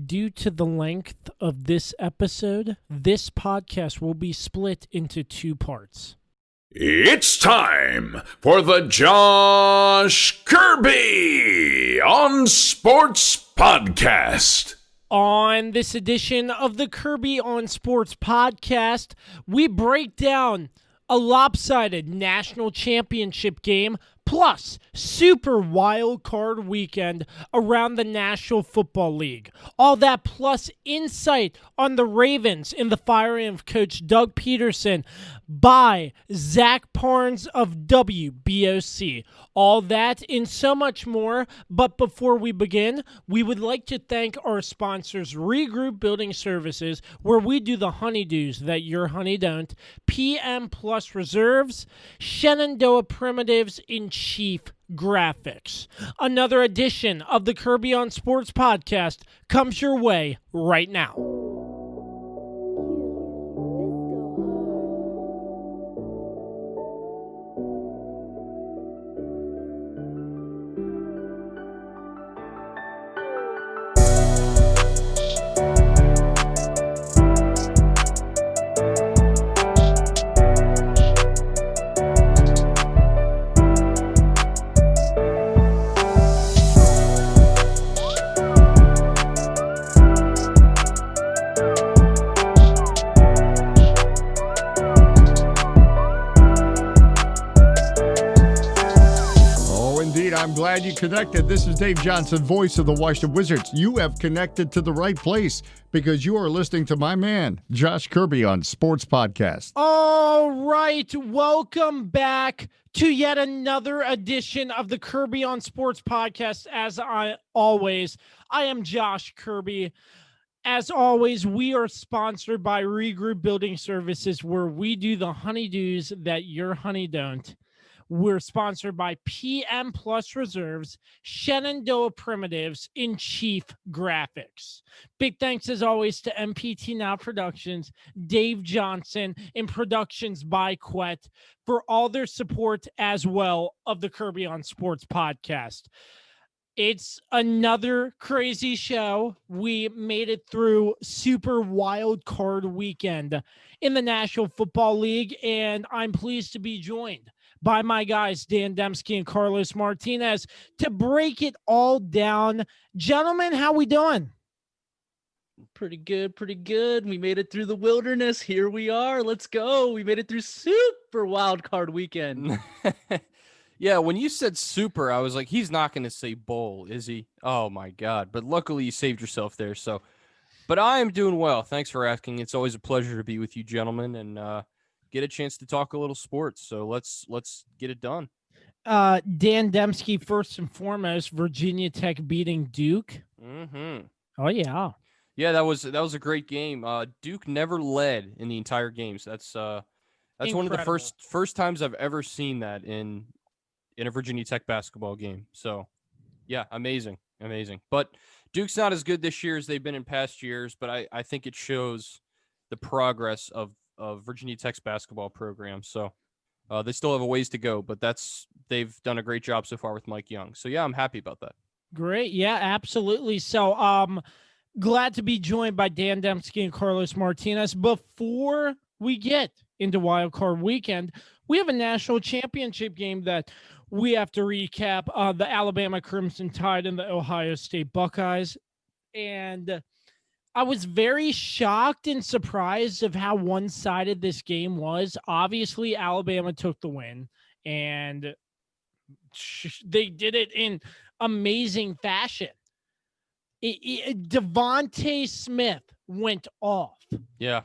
Due to the length of this episode, this podcast will be split into two parts. It's time for the Josh Kirby on Sports Podcast. On this edition of the Kirby on Sports Podcast, we break down a lopsided national championship game plus super wild card weekend around the National Football League. All that plus insight on the Ravens in the firing of Coach Doug Peterson by Zach Parnes of WBOC. All that and so much more. But before we begin, we would like to thank our sponsors, Regroup Building Services, where we do the honeydews that your honey don't, PM Plus Reserves, Shenandoah Primitives in Chief Graphics. Another edition of the Kirby on Sports Podcast comes your way right now. I'm glad you connected. This is Dave Johnson, voice of the Washington Wizards. You have connected to the right place because you are listening to my man, Josh Kirby, on Sports Podcast. All right. Welcome back to yet another edition of the Kirby on Sports Podcast. As I am Josh Kirby. As always, we are sponsored by Regroup Building Services, where we do the honeydews that your honey don't. We're sponsored by PM Plus Reserves, Shenandoah Primitives, in Chief Graphics. Big thanks, as always, to MPT Now Productions, Dave Johnson, and Productions by Quet for all their support as well of the Kirby on Sports Podcast. It's another crazy show. We made it through super wild card weekend in the National Football League, and I'm pleased to be joined by my guys, Dan Dembski and Carlos Martinez, to break it all down. Gentlemen, how we doing? Pretty good. We made it through the wilderness. Here we are. Let's go. We made it through super wild card weekend. Yeah, when you said super, I was like, he's not going to say bowl, is he? Oh, my God. But luckily, you saved yourself there. But I am doing well. Thanks for asking. It's always a pleasure to be with you, gentlemen, and get a chance to talk a little sports. So let's get it done. Dan Dembski, first and foremost, Virginia Tech beating Duke. Mm-hmm. Oh, yeah. Yeah, that was a great game. Duke never led in the entire game. So that's one of the first times I've ever seen that in a Virginia Tech basketball game. So, yeah, amazing. But Duke's not as good this year as they've been in past years, but I think it shows the progress of Virginia Tech's basketball program. So they still have a ways to go, but they've done a great job so far with Mike Young. So, yeah, I'm happy about that. Great. Yeah, absolutely. So glad to be joined by Dan Dembski and Carlos Martinez. Before we get into Wild Card Weekend, we have a national championship game that we have to recap. The Alabama Crimson Tide and the Ohio State Buckeyes. And I was very shocked and surprised of how one-sided this game was. Obviously, Alabama took the win, and they did it in amazing fashion. Devontae Smith went off. Yeah.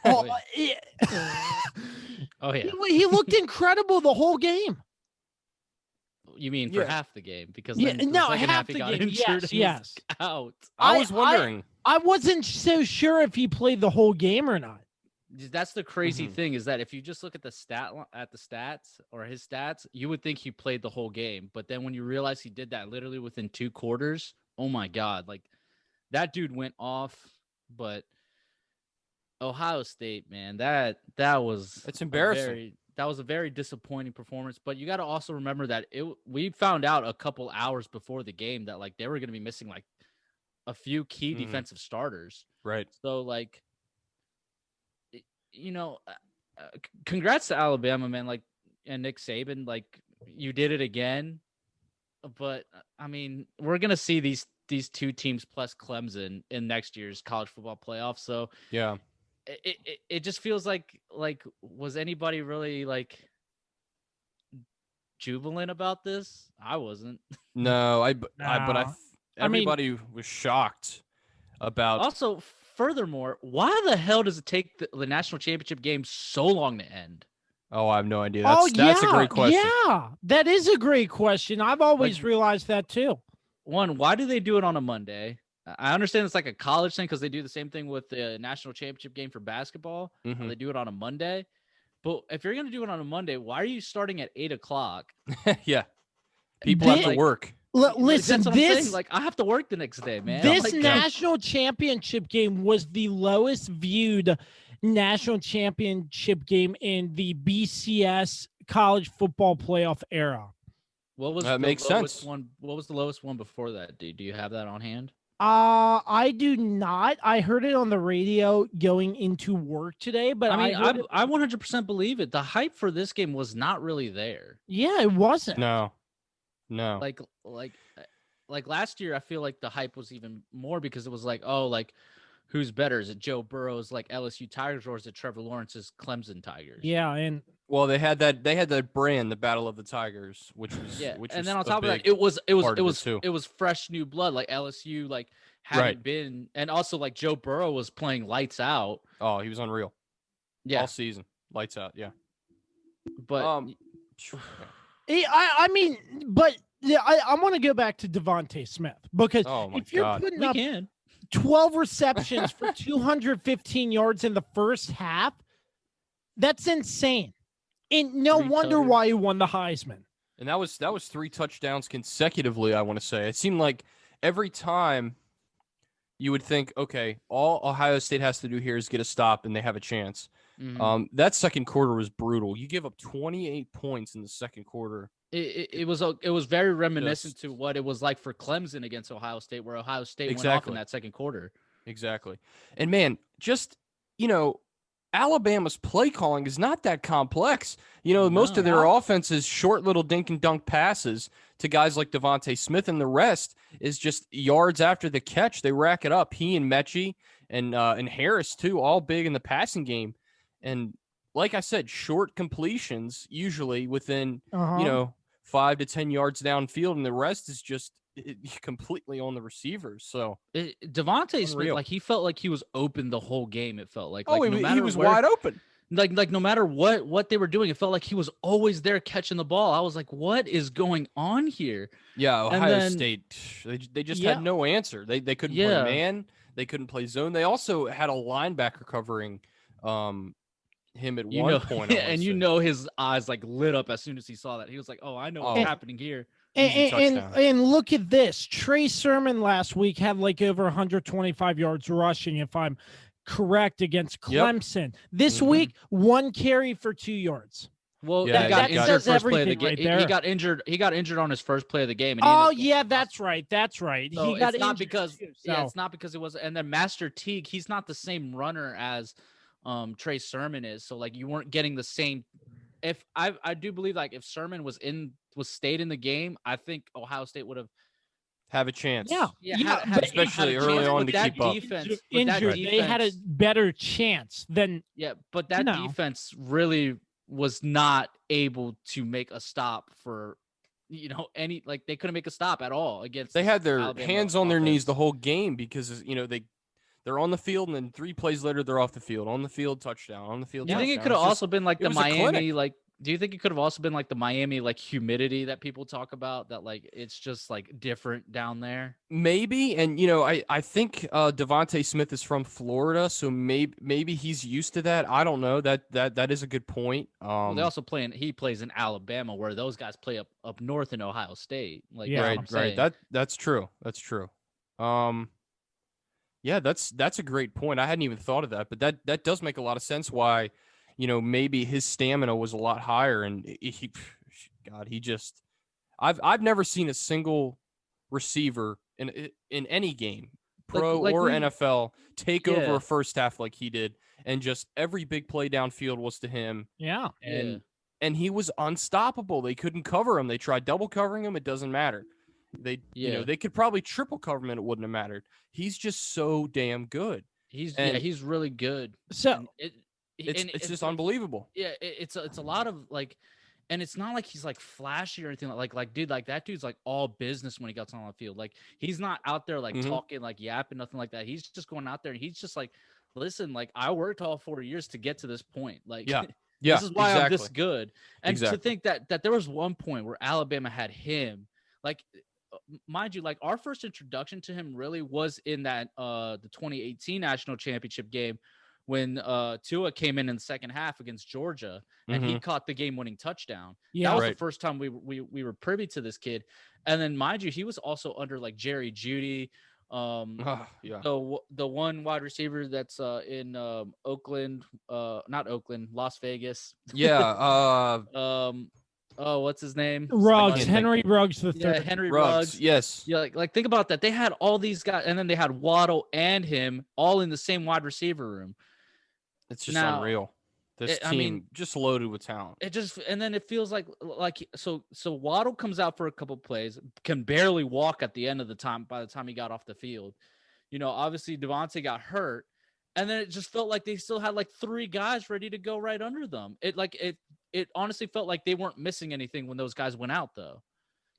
Oh, yeah. He looked incredible the whole game. You mean for half the game? Because half the got game. Injured Yes. Out. I was wondering. I wasn't so sure if he played the whole game or not. That's the crazy thing, is that if you just look at the stats or his stats, you would think he played the whole game. But then when you realize he did that literally within 2 quarters, oh my God, like that dude went off. But Ohio State, man, it's embarrassing. That was a very disappointing performance. But you got to also remember that we found out a couple hours before the game that like they were going to be missing like a few key defensive starters. Right. So like, congrats to Alabama, man. Like, and Nick Saban, like you did it again. But I mean, we're gonna see these two teams plus Clemson in next year's college football playoff. So yeah, it just feels like was anybody really like jubilant about this? I wasn't. No, No. everybody was shocked about. Also, furthermore, why the hell does it take the national championship game so long to end? Oh, I have no idea. That's a great question. Yeah, that is a great question. I've always realized that too. One, why do they do it on a Monday? I understand it's like a college thing because they do the same thing with the national championship game for basketball. Mhm. They do it on a Monday. But if you're going to do it on a Monday, why are you starting at 8:00? Yeah. People have to work. Listen, That's what I'm saying. Like, I have to work the next day, man. This national championship game was the lowest viewed national championship game in the BCS college football playoff era. What was that makes sense. What was the lowest one before that, dude? Do you have that on hand? I do not. I heard it on the radio going into work today, but I mean, I 100% believe it. The hype for this game was not really there. Yeah, it wasn't. No. Like last year, I feel like the hype was even more because it was like, oh, like who's better? Is it Joe Burrow's like LSU Tigers or is it Trevor Lawrence's Clemson Tigers? Yeah, and well, they had that brand, the Battle of the Tigers, which was and then on top of that, it was fresh new blood. Like LSU like hadn't been, and also like Joe Burrow was playing lights out. Oh, he was unreal. Yeah, all season, lights out. Yeah, but I mean, but I want to go back to Devontae Smith because if you're putting up 12 receptions for 215 yards in the first half, that's insane. And no wonder why he won the Heisman. And that was 3 touchdowns consecutively, I want to say. It seemed like every time you would think, okay, all Ohio State has to do here is get a stop and they have a chance. Mm-hmm. That second quarter was brutal. You give up 28 points in the second quarter. It was very reminiscent to what it was like for Clemson against Ohio State, where Ohio State went off in that second quarter. Exactly. And man, just, Alabama's play calling is not that complex. Most of their offense is short little dink and dunk passes to guys like Devontae Smith, and the rest is just yards after the catch. They rack it up. He and Mechie and Harris too, all big in the passing game. And like I said, short completions usually within 5 to 10 yards downfield, and the rest is just completely on the receivers. So Devontae Smith, like he felt like he was open the whole game. It felt like he was wide open. Like no matter what they were doing, it felt like he was always there catching the ball. I was like, what is going on here? Yeah, Ohio State, they just had no answer. They couldn't play man. They couldn't play zone. They also had a linebacker covering him at one point. And his eyes like lit up as soon as he saw that. He was like, oh, I know what's happening here. And look at this. Trey Sermon last week had like over 125 yards rushing, if I'm correct, against Clemson. Yep. This week, 1 carry for 2 yards. Well, he got injured first play of the game. He got injured. He got injured on his first play of the game. And that's right. That's right. So he got it's not because it's not because it was. And then Master Teague, he's not the same runner as Trey Sermon is. So like you weren't getting the same. If I do believe like if Sermon stayed in the game, I think Ohio State would have a chance. Yeah, especially early on to keep up. Injured, they had a better chance than but that defense really was not able to make a stop for any they couldn't make a stop at all against. They had their hands on their knees the whole game because they're on the field and then 3 plays later they're off the field. On the field, touchdown. On the field. Do you think it could have also been like the Miami do you think it could have also been like the Miami like humidity that people talk about, that like it's just like different down there? Maybe. And I think Devontae Smith is from Florida, so maybe he's used to that. I don't know. That is a good point. They also he plays in Alabama, where those guys play up north in Ohio State. Like right. That's true. That's true. Yeah, that's a great point. I hadn't even thought of that, but that does make a lot of sense why maybe his stamina was a lot higher, and I've never seen a single receiver in any game pro like or we- NFL, take over Yeah. a first half like he did, and just every big play downfield was to him. Yeah. And he was unstoppable. They couldn't cover him. They tried double covering him. It doesn't matter. They could probably triple cover him and it wouldn't have mattered. He's just so damn good. He's really good. So And It's just like, unbelievable. Yeah, it's a lot of like, and it's not like he's like flashy or anything like dude, like that dude's like all business when he gets on the field. Like he's not out there like talking like yapping, nothing like that. He's just going out there and he's just like, listen, like I worked all 4 years to get to this point. Like Yeah, this is why I'm this exactly. good. And Exactly. to think that there was one point where Alabama had him, like mind you, like our first introduction to him really was in that the 2018 national championship game when Tua came in the second half against Georgia and he caught the game-winning touchdown. Yeah, that was right. the first time we were privy to this kid. And then mind you, he was also under like Jerry Jeudy, the one wide receiver that's in Oakland, not Oakland, Las Vegas. What's his name? Ruggs, Henry Ruggs the third. Yeah, Henry Ruggs. Ruggs. Yes. Yeah, like think about that. They had all these guys, and then they had Waddle and him all in the same wide receiver room. It's just Now, unreal. This team just loaded with talent. It just, and then it feels like so Waddle comes out for a couple plays, can barely walk at the end of the time by the time he got off the field. Obviously Devontae got hurt, and then it just felt like they still had like three guys ready to go right under them. It honestly felt like they weren't missing anything when those guys went out though.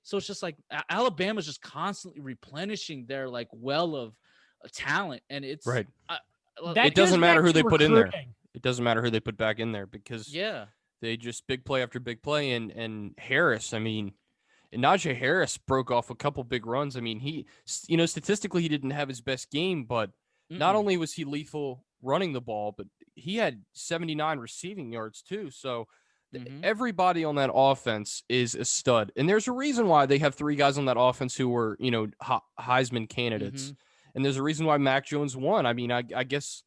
So it's just like Alabama's just constantly replenishing their like well of talent, and it's right. It doesn't matter who they put in there. It doesn't matter who they put back in there because they just big play after big play. And Harris, I mean, Najee Harris broke off a couple big runs. I mean, he, statistically he didn't have his best game, but not only was he lethal running the ball, but he had 79 receiving yards too. So everybody on that offense is a stud. And there's a reason why they have three guys on that offense who were, Heisman candidates. And there's a reason why Mac Jones won. I mean, I guess,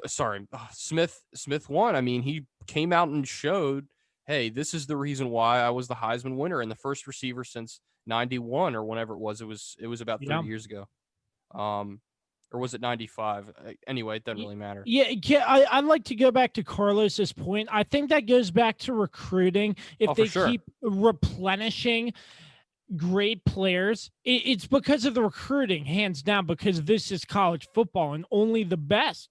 Smith won. I mean, he came out and showed, hey, this is the reason why I was the Heisman winner and the first receiver since 91 or whenever it was. It was about 30 years ago. Or was it 95? Anyway, it doesn't really matter. Yeah, I'd like to go back to Carlos's point. I think that goes back to recruiting. If they keep replenishing great players, it's because of the recruiting, hands down, because this is college football and only the best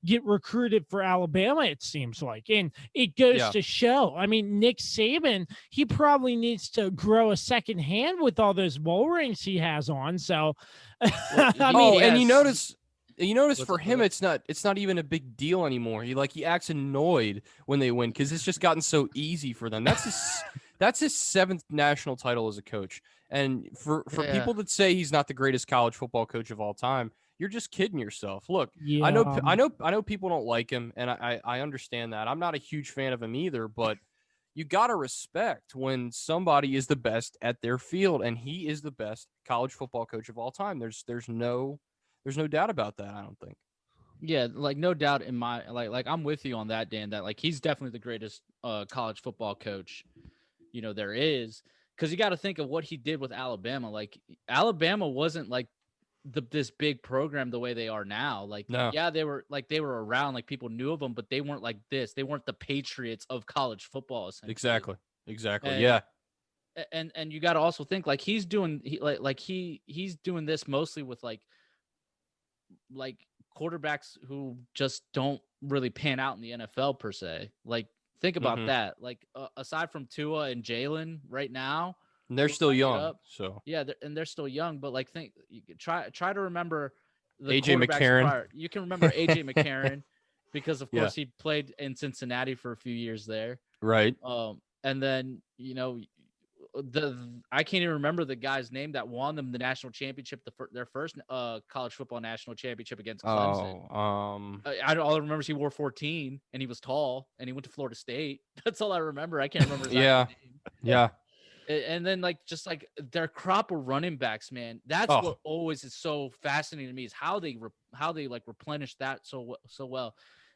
get recruited for Alabama, it seems like. And it goes to show. I mean, Nick Saban, he probably needs to grow a second hand with all those bowl rings he has on. So, and you notice for him, it's not even a big deal anymore. He acts annoyed when they win because it's just gotten so easy for them. That's his seventh national title as a coach. And for people that say he's not the greatest college football coach of all time, you're just kidding yourself. Look, I know people don't like him, and I understand that. I'm not a huge fan of him either, but you got to respect when somebody is the best at their field, and he is the best college football coach of all time. There's no doubt about that, I don't think. Yeah, like no doubt in my like I'm with you on that, Dan, that like he's definitely the greatest college football coach there is, because you got to think of what he did with Alabama. Like Alabama wasn't like this big program the way they are now. Like, yeah, they were around, like people knew of them, but they weren't like this. They weren't the Patriots of college football. Exactly. And, yeah. And you got to also think like he's doing this mostly with like quarterbacks who just don't really pan out in the NFL per se. Like, think about that. Like, aside from Tua and Jalen right now, and they're still young. So yeah, they're still young. But like, try to remember the AJ McCarron. Prior. You can remember AJ McCarron because of course he played in Cincinnati for a few years there. Right. And then I can't even remember the guy's name that won them the national championship, their first college football national championship against Clemson. All I remember is he wore 14 and he was tall and he went to Florida State. That's all I remember. I can't remember his name. Yeah. And then just like their crop of running backs, man, that's what always is so fascinating to me is how they like replenish that so well.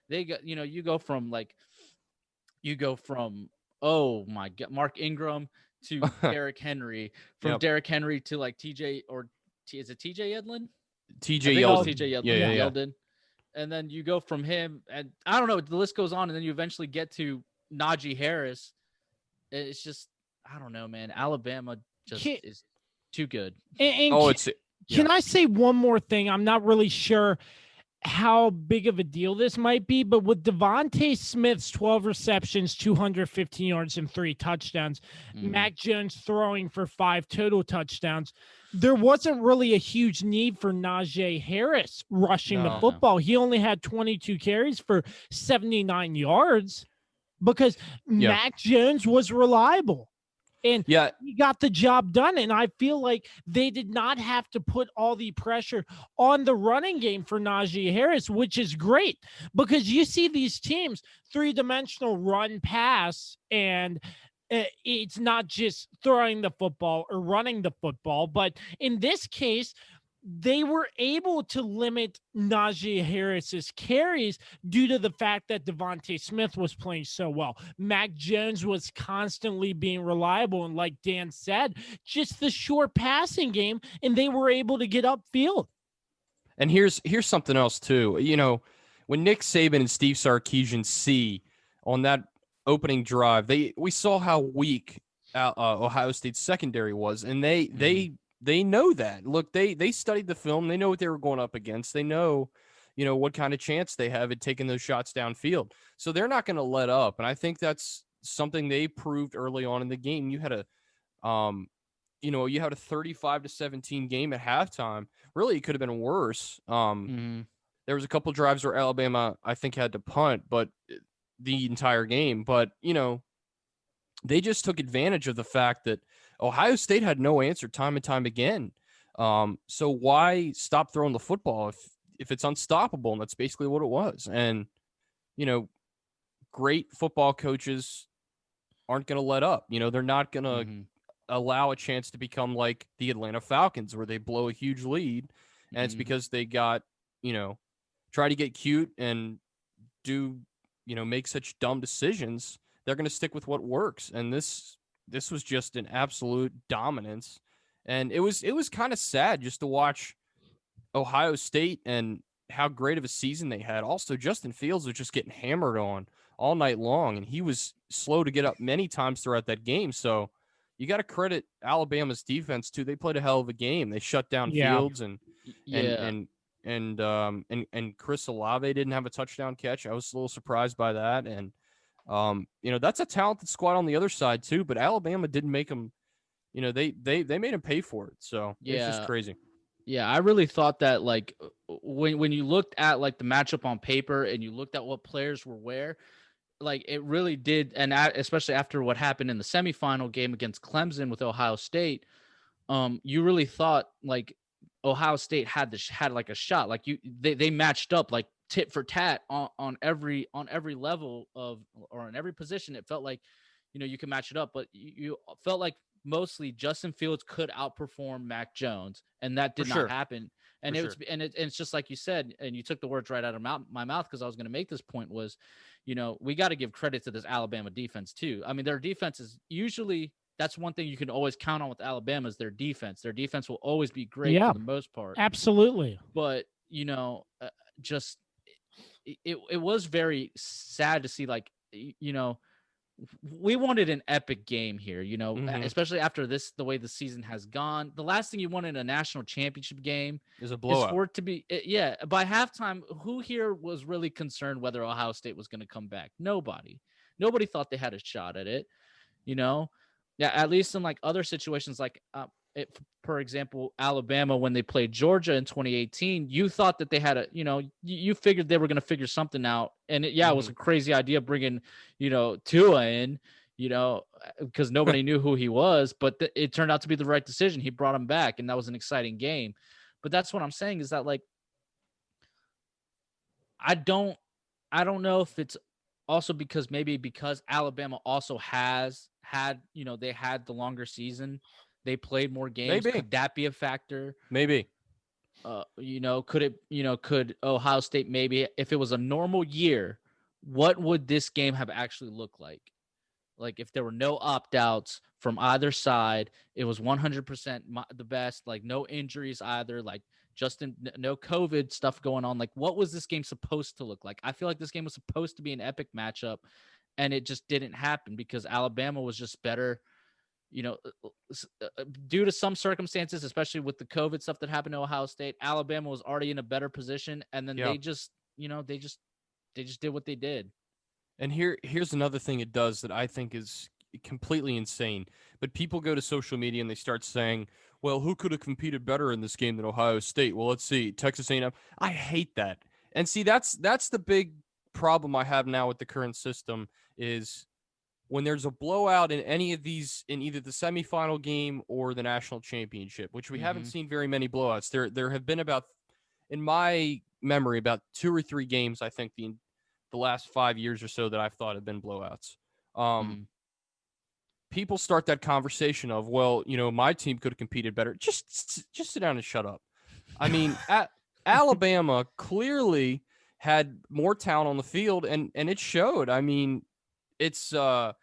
They got, you go from oh my God, Mark Ingram to Derrick Henry, from Derrick Henry to like TJ, or is it TJ Edlin? TJ I think it was Yeldon. TJ Yeldon. Yeah. Yeldon. And then you go from him, and I don't know, the list goes on, and then you eventually get to Najee Harris. It's just, I don't know, man. Alabama just is too good. Can I say one more thing? I'm not really sure how big of a deal this might be, but with Devontae Smith's 12 receptions, 215 yards, and 3 touchdowns, Mac Jones throwing for 5 total touchdowns, there wasn't really a huge need for Najee Harris rushing the football. He only had 22 carries for 79 yards because Mac Jones was reliable. And he got the job done. And I feel like they did not have to put all the pressure on the running game for Najee Harris, which is great because you see these teams 3-dimensional run pass, and it's not just throwing the football or running the football. But in this case, they were able to limit Najee Harris's carries due to the fact that Devontae Smith was playing so well. Mac Jones was constantly being reliable. And like Dan said, just the short passing game, and they were able to get upfield. And here's something else too. You know, when Nick Saban and Steve Sarkisian see on that opening drive, we saw how weak Ohio State's secondary was, and they know that. Look, they studied the film. They know what they were going up against. They know, what kind of chance they have at taking those shots downfield. So they're not going to let up. And I think that's something they proved early on in the game. You had a 35-17 game at halftime. Really, it could have been worse. There was a couple drives where Alabama, I think, had to punt, but the entire game. But, they just took advantage of the fact that Ohio State had no answer time and time again. So why stop throwing the football if it's unstoppable? And that's basically what it was. And, great football coaches aren't going to let up. They're not going to allow a chance to become like the Atlanta Falcons where they blow a huge lead. And it's because they got, try to get cute and do, make such dumb decisions. They're going to stick with what works. And this was just an absolute dominance. And it was kind of sad just to watch Ohio State and how great of a season they had. Also, Justin Fields was just getting hammered on all night long, and he was slow to get up many times throughout that game. So you got to credit Alabama's defense too. They played a hell of a game. They shut down Fields and Chris Olave didn't have a touchdown catch. I was a little surprised by that. And that's a talented squad on the other side too, but Alabama didn't make them, they made them pay for it. So it's just crazy. Yeah. I really thought that like when you looked at like the matchup on paper and you looked at what players were where, like it really did. And especially after what happened in the semifinal game against Clemson with Ohio State, you really thought like Ohio State had like a shot, like they matched up like tit for tat on every level of, or in every position. It felt like, you can match it up, but you felt like mostly Justin Fields could outperform Mac Jones, and that did not happen. And it's just like you said, and you took the words right out of my mouth, because I was going to make this point was, we got to give credit to this Alabama defense too. I mean, their defense is usually, that's one thing you can always count on with Alabama is their defense. Their defense will always be great for the most part. Absolutely. But, just it was very sad to see, like, we wanted an epic game here, especially after the way the season has gone. The last thing you want in a national championship game is a blowout. Is for it to be, by halftime, who here was really concerned whether Ohio State was going to come back? Nobody thought they had a shot at it, at least in like other situations, like, for example, Alabama, when they played Georgia in 2018, you thought that they had you figured they were going to figure something out. And it was a crazy idea bringing, Tua in, because nobody knew who he was, but it turned out to be the right decision. He brought him back, and that was an exciting game. But that's what I'm saying is that, like, I don't know if it's also because Alabama also has had, they had the longer season. They played more games. Maybe. Could that be a factor? Maybe. Could Ohio State, maybe if it was a normal year, what would this game have actually looked like? Like if there were no opt-outs from either side, it was 100% the best, like no injuries either. Like no COVID stuff going on. Like, what was this game supposed to look like? I feel like this game was supposed to be an epic matchup, and it just didn't happen because Alabama was just better, due to some circumstances, especially with the COVID stuff that happened to Ohio State. Alabama was already in a better position, and then they just did what they did. And here's another thing it does that I think is completely insane. But people go to social media and they start saying, well, who could have competed better in this game than Ohio State? Well, let's see, Texas A&M. I hate that. And see, that's the big problem I have now with the current system is when there's a blowout in any of these, in either the semifinal game or the national championship, which we haven't seen very many blowouts. There have been about, in my memory, about 2 or 3 games, I think, the last 5 years or so that I've thought have been blowouts. People start that conversation of, well, my team could have competed better. Just sit down and shut up. I mean, Alabama clearly had more talent on the field, and it showed. I mean, it's I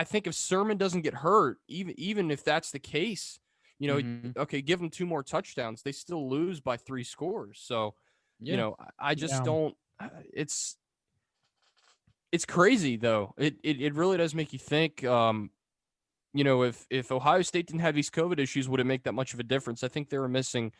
think if Sermon doesn't get hurt, even if that's the case, okay, give them 2 more touchdowns, they still lose by 3 scores. So, I just don't. It's crazy though. It really does make you think. If Ohio State didn't have these COVID issues, would it make that much of a difference? I think they were missing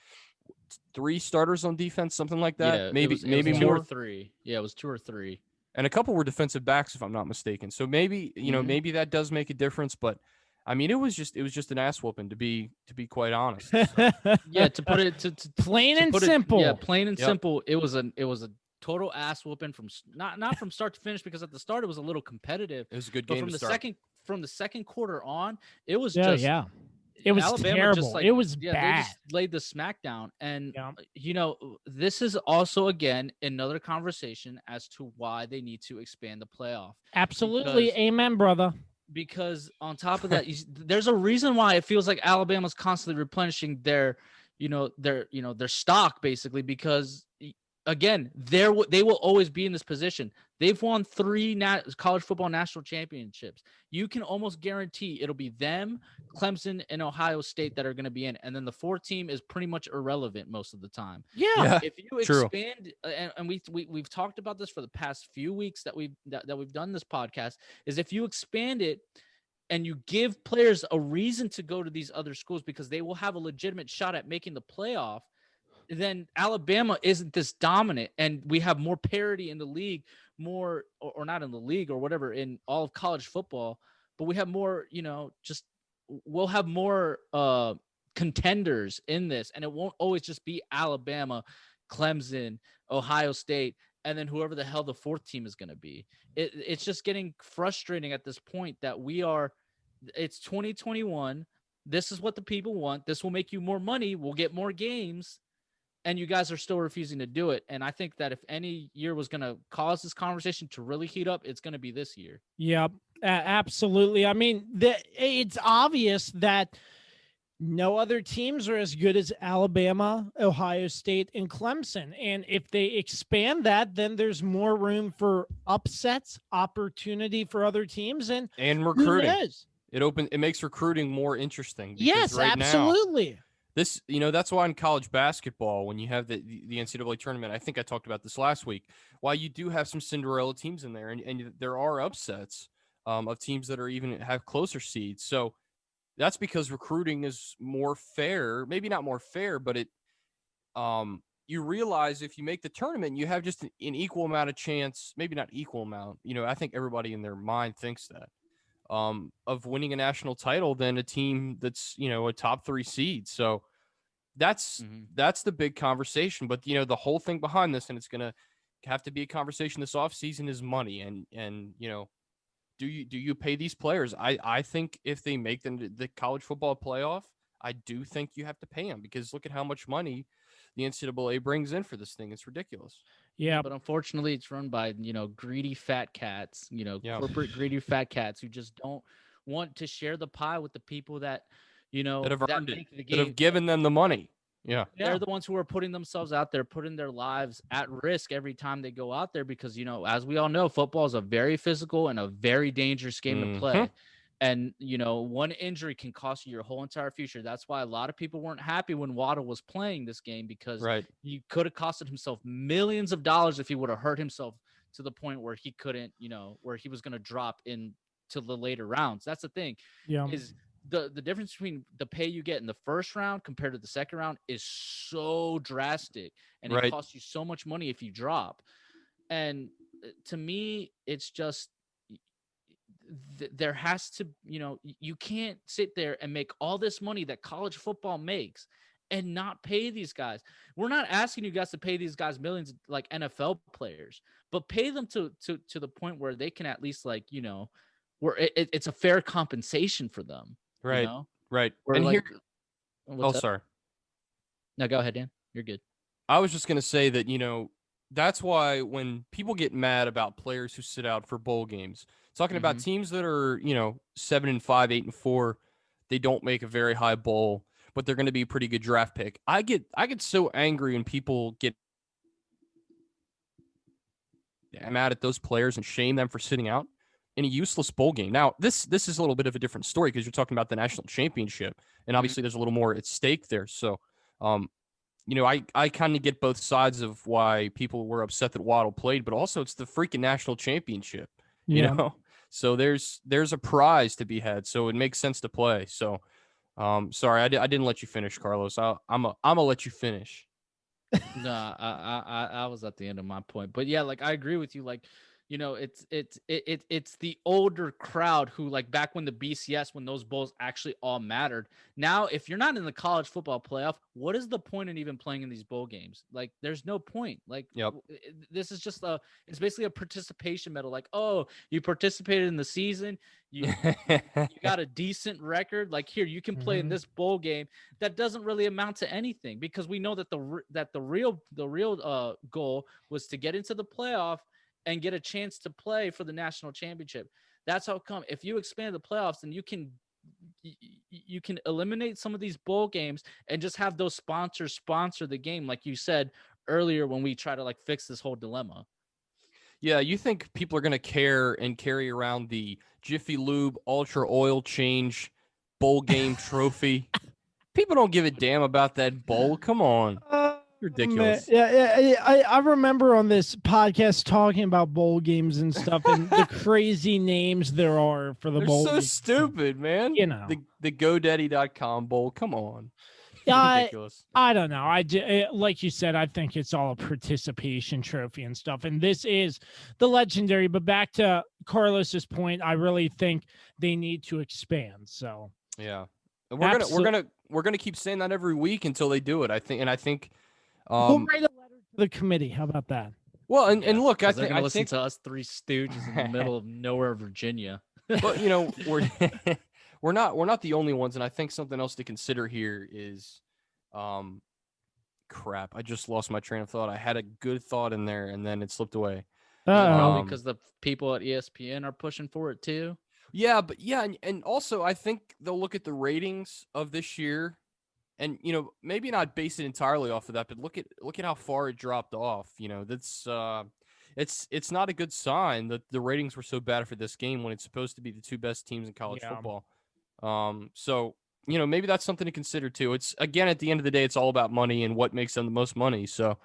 3 starters on defense, something like that. Yeah, maybe 2 more. or 3. Yeah, it was 2 or 3. And a couple were defensive backs, if I'm not mistaken. So maybe maybe that does make a difference. But I mean, it was just an ass whooping, to be quite honest. So. Yeah, to put it to plain and simple. Yeah, plain and simple. It was a total ass whooping from not from start to finish, because at the start it was a little competitive. It was a good but game from to the start. from the second quarter on, it was It was Alabama terrible. It was bad. They just laid the smackdown. And this is also again another conversation as to why they need to expand the playoff. Absolutely. Amen, brother. Because on top of that, there's a reason why it feels like Alabama's constantly replenishing their stock, basically, because again, they will always be in this position. They've won 3 college football national championships. You can almost guarantee it'll be them, Clemson, and Ohio State that are going to be in. And then the 4th team is pretty much irrelevant most of the time. Yeah. If you expand, and we've talked about this for the past few weeks that we've done this podcast, is if you expand it and you give players a reason to go to these other schools because they will have a legitimate shot at making the playoff, then Alabama isn't this dominant, and we have more parity in the league, more or not in the league or whatever in all of college football, but we have more, we'll have more contenders in this, and it won't always just be Alabama, Clemson, Ohio State, and then whoever the hell the 4th team is going to be. It's just getting frustrating at this point that it's 2021. This is what the people want. This will make you more money. We'll get more games. And you guys are still refusing to do it. And I think that if any year was going to cause this conversation to really heat up, it's going to be this year. Yep, absolutely. I mean, it's obvious that no other teams are as good as Alabama, Ohio State, and Clemson. And if they expand that, then there's more room for upsets, opportunity for other teams, and recruiting. It makes recruiting more interesting. Yes, right absolutely. Now, this, that's why in college basketball, when you have the NCAA tournament, I think I talked about this last week, why you do have some Cinderella teams in there, and there are upsets of teams that are even have closer seeds. So that's because recruiting is more fair, maybe not more fair, but you realize if you make the tournament, you have just an equal amount of chance, maybe not equal amount. I think everybody in their mind thinks that. Of winning a national title than a team that's, a top 3 seed. So that's the big conversation. But, the whole thing behind this, and it's going to have to be a conversation this offseason, is money. And do you pay these players? I think if they make the college football playoff, I do think you have to pay them, because look at how much money the NCAA brings in for this thing. It's ridiculous. Yeah, but unfortunately, it's run by greedy fat cats. Corporate greedy fat cats who just don't want to share the pie with the people that that have earned it, that have given them the money. Yeah, they're the ones who are putting themselves out there, putting their lives at risk every time they go out there, because as we all know, football is a very physical and a very dangerous game to play. And, one injury can cost you your whole entire future. That's why a lot of people weren't happy when Waddle was playing this game, because he could have costed himself millions of dollars if he would have hurt himself to the point where he couldn't, where he was going to drop into the later rounds. That's the thing. Yeah. Is the difference between the pay you get in the first round compared to the second round is so drastic, and it costs you so much money if you drop. And to me, it's just, there has to, you can't sit there and make all this money that college football makes and not pay these guys. We're not asking you guys to pay these guys millions like NFL players, but pay them to the point where they can at least, like, where it's a fair compensation for them. Right. Right. Where, and like, here, sorry. No, go ahead, Dan. You're good. I was just going to say that, that's why when people get mad about players who sit out for bowl games, talking about teams that are, 7-5, 8-4, they don't make a very high bowl, but they're going to be a pretty good draft pick. I get so angry when people get mad at those players and shame them for sitting out in a useless bowl game. Now, this is a little bit of a different story because you're talking about the national championship, and obviously there's a little more at stake there. So, I kind of get both sides of why people were upset that Waddle played, but also it's the freaking national championship, you know? So there's a prize to be had. So it makes sense to play. So, sorry, I didn't let you finish, Carlos. I'm gonna let you finish. No, I was at the end of my point, but yeah, like, I agree with you. Like, it's the older crowd who, like, back when the BCS, when those bowls actually all mattered. Now, if you're not in the college football playoff, what is the point in even playing in these bowl games? Like, there's no point. Like, this is just it's basically a participation medal. Like, oh, you participated in the season, you got a decent record. Like, here, you can play in this bowl game that doesn't really amount to anything, because we know that the real goal was to get into the playoff and get a chance to play for the national championship. That's how come. If you expand the playoffs, then you can eliminate some of these bowl games and just have those sponsors sponsor the game, like you said earlier when we try to, like, fix this whole dilemma. Yeah, you think people are going to care and carry around the Jiffy Lube Ultra Oil Change bowl game trophy? People don't give a damn about that bowl. Come on. Ridiculous. I remember on this podcast talking about bowl games and stuff and the crazy names there are for the bowl. They're so games. stupid, man. The GoDaddy.com bowl. Come on. Ridiculous. I don't know. Like you said, I think it's all a participation trophy and stuff. And this is the legendary. But back to Carlos's point, I really think they need to expand. So yeah, we're gonna keep saying that every week until they do it. I think. We'll write a letter to the committee. How about that? Well, and look, I think they're gonna listen to us three stooges in the middle of nowhere, Virginia. But we're not the only ones, and I think something else to consider here is, crap. I just lost my train of thought. I had a good thought in there, and then it slipped away. Probably because the people at ESPN are pushing for it too. Yeah, but and also I think they'll look at the ratings of this year. And, maybe not base it entirely off of that, but look at how far it dropped off. That's it's not a good sign that the ratings were so bad for this game when it's supposed to be the two best teams in college football. So, maybe that's something to consider too. It's, again, at the end of the day, it's all about money and what makes them the most money. So,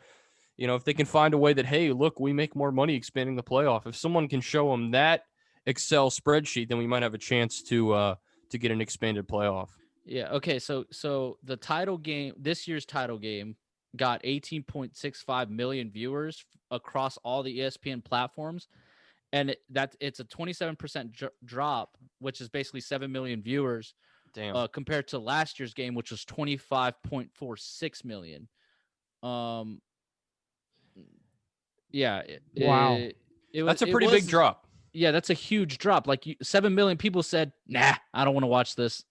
if they can find a way that, hey, look, we make more money expanding the playoff. If someone can show them that Excel spreadsheet, then we might have a chance to get an expanded playoff. Yeah. Okay. So the title game, this year's title game, got 18.65 million viewers across all the ESPN platforms, and it's a 27% drop, which is basically 7 million viewers. Damn. Compared to last year's game, which was 25.46 million. Yeah. Wow. That's a pretty big drop. Yeah, that's a huge drop. Like 7 million people said, "Nah, I don't want to watch this."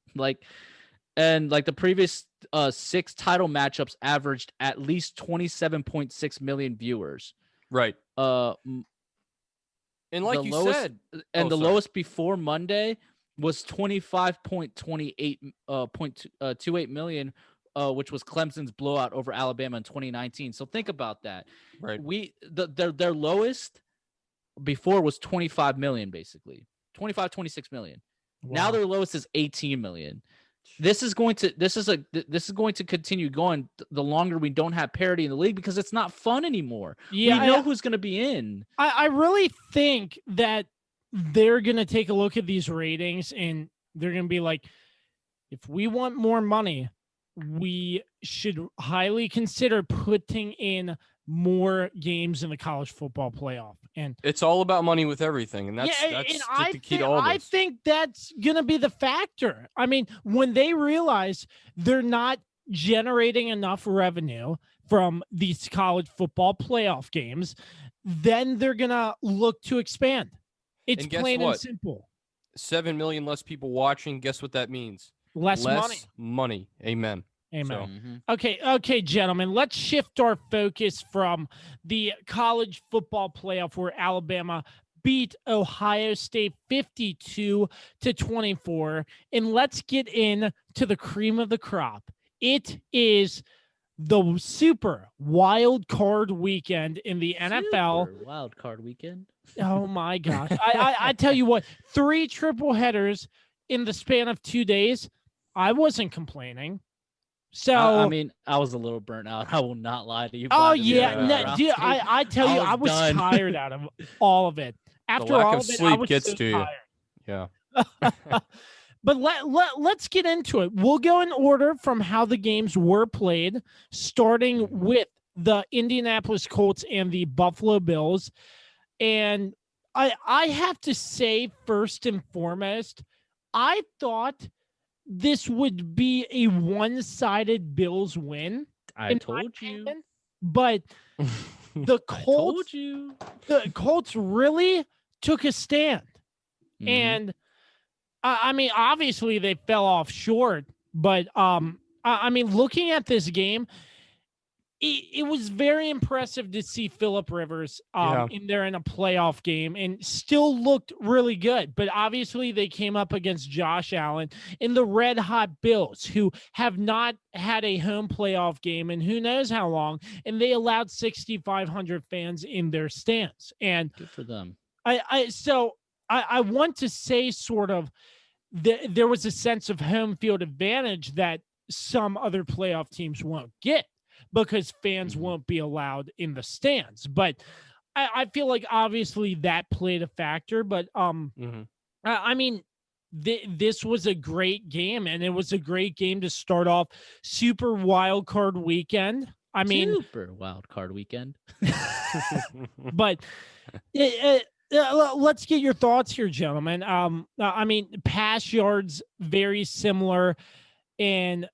And the previous 6 title matchups averaged at least 27.6 million viewers. Right. And like you said, the lowest before Monday was 25.28 million, which was Clemson's blowout over Alabama in 2019. So think about that. Right. Their lowest before was 25 million, basically 26 million. Now their lowest is 18 million. This is going to continue going the longer we don't have parity in the league because it's not fun anymore. Yeah, we know who's going to be in. I really think that they're going to take a look at these ratings and they're going to be like, if we want more money, we should highly consider putting in more games in the college football playoff. And it's all about money with everything, and that's the key to all this. I think that's going to be the factor. I mean, when they realize they're not generating enough revenue from these college football playoff games, then they're going to look to expand. It's plain and simple. 7 million less people watching. Guess what that means? Less money. Amen. Amen. So. Okay, gentlemen, let's shift our focus from the college football playoff where Alabama beat Ohio State 52-24, and let's get into the cream of the crop. It is the super wild card weekend in the NFL. Super wild card weekend. Oh my gosh. I tell you what, 3 triple headers in the span of 2 days. I wasn't complaining. So I mean, I was a little burnt out. I will not lie to you. Oh yeah, no, dude, I tell you, I was tired out of all of it. After all of it, I was gets so to tired. You. Yeah. But let's get into it. We'll go in order from how the games were played, starting with the Indianapolis Colts and the Buffalo Bills. And I have to say, first and foremost, I thought this would be a one-sided Bills win. I told you. But the Colts really took a stand. Mm-hmm. And I mean, obviously they fell off short, but I mean, looking at this game, it was very impressive to see Phillip Rivers in there in a playoff game and still looked really good. But obviously they came up against Josh Allen and the red hot Bills, who have not had a home playoff game and who knows how long. And they allowed 6,500 fans in their stands. And good for them. I want to say sort of there was a sense of home field advantage that some other playoff teams won't get, because fans won't be allowed in the stands. But I feel like obviously that played a factor. But I mean, this was a great game, and it was a great game to start off super wild card weekend. I mean, super wild card weekend. But let's get your thoughts here, gentlemen. I mean, pass yards very similar, and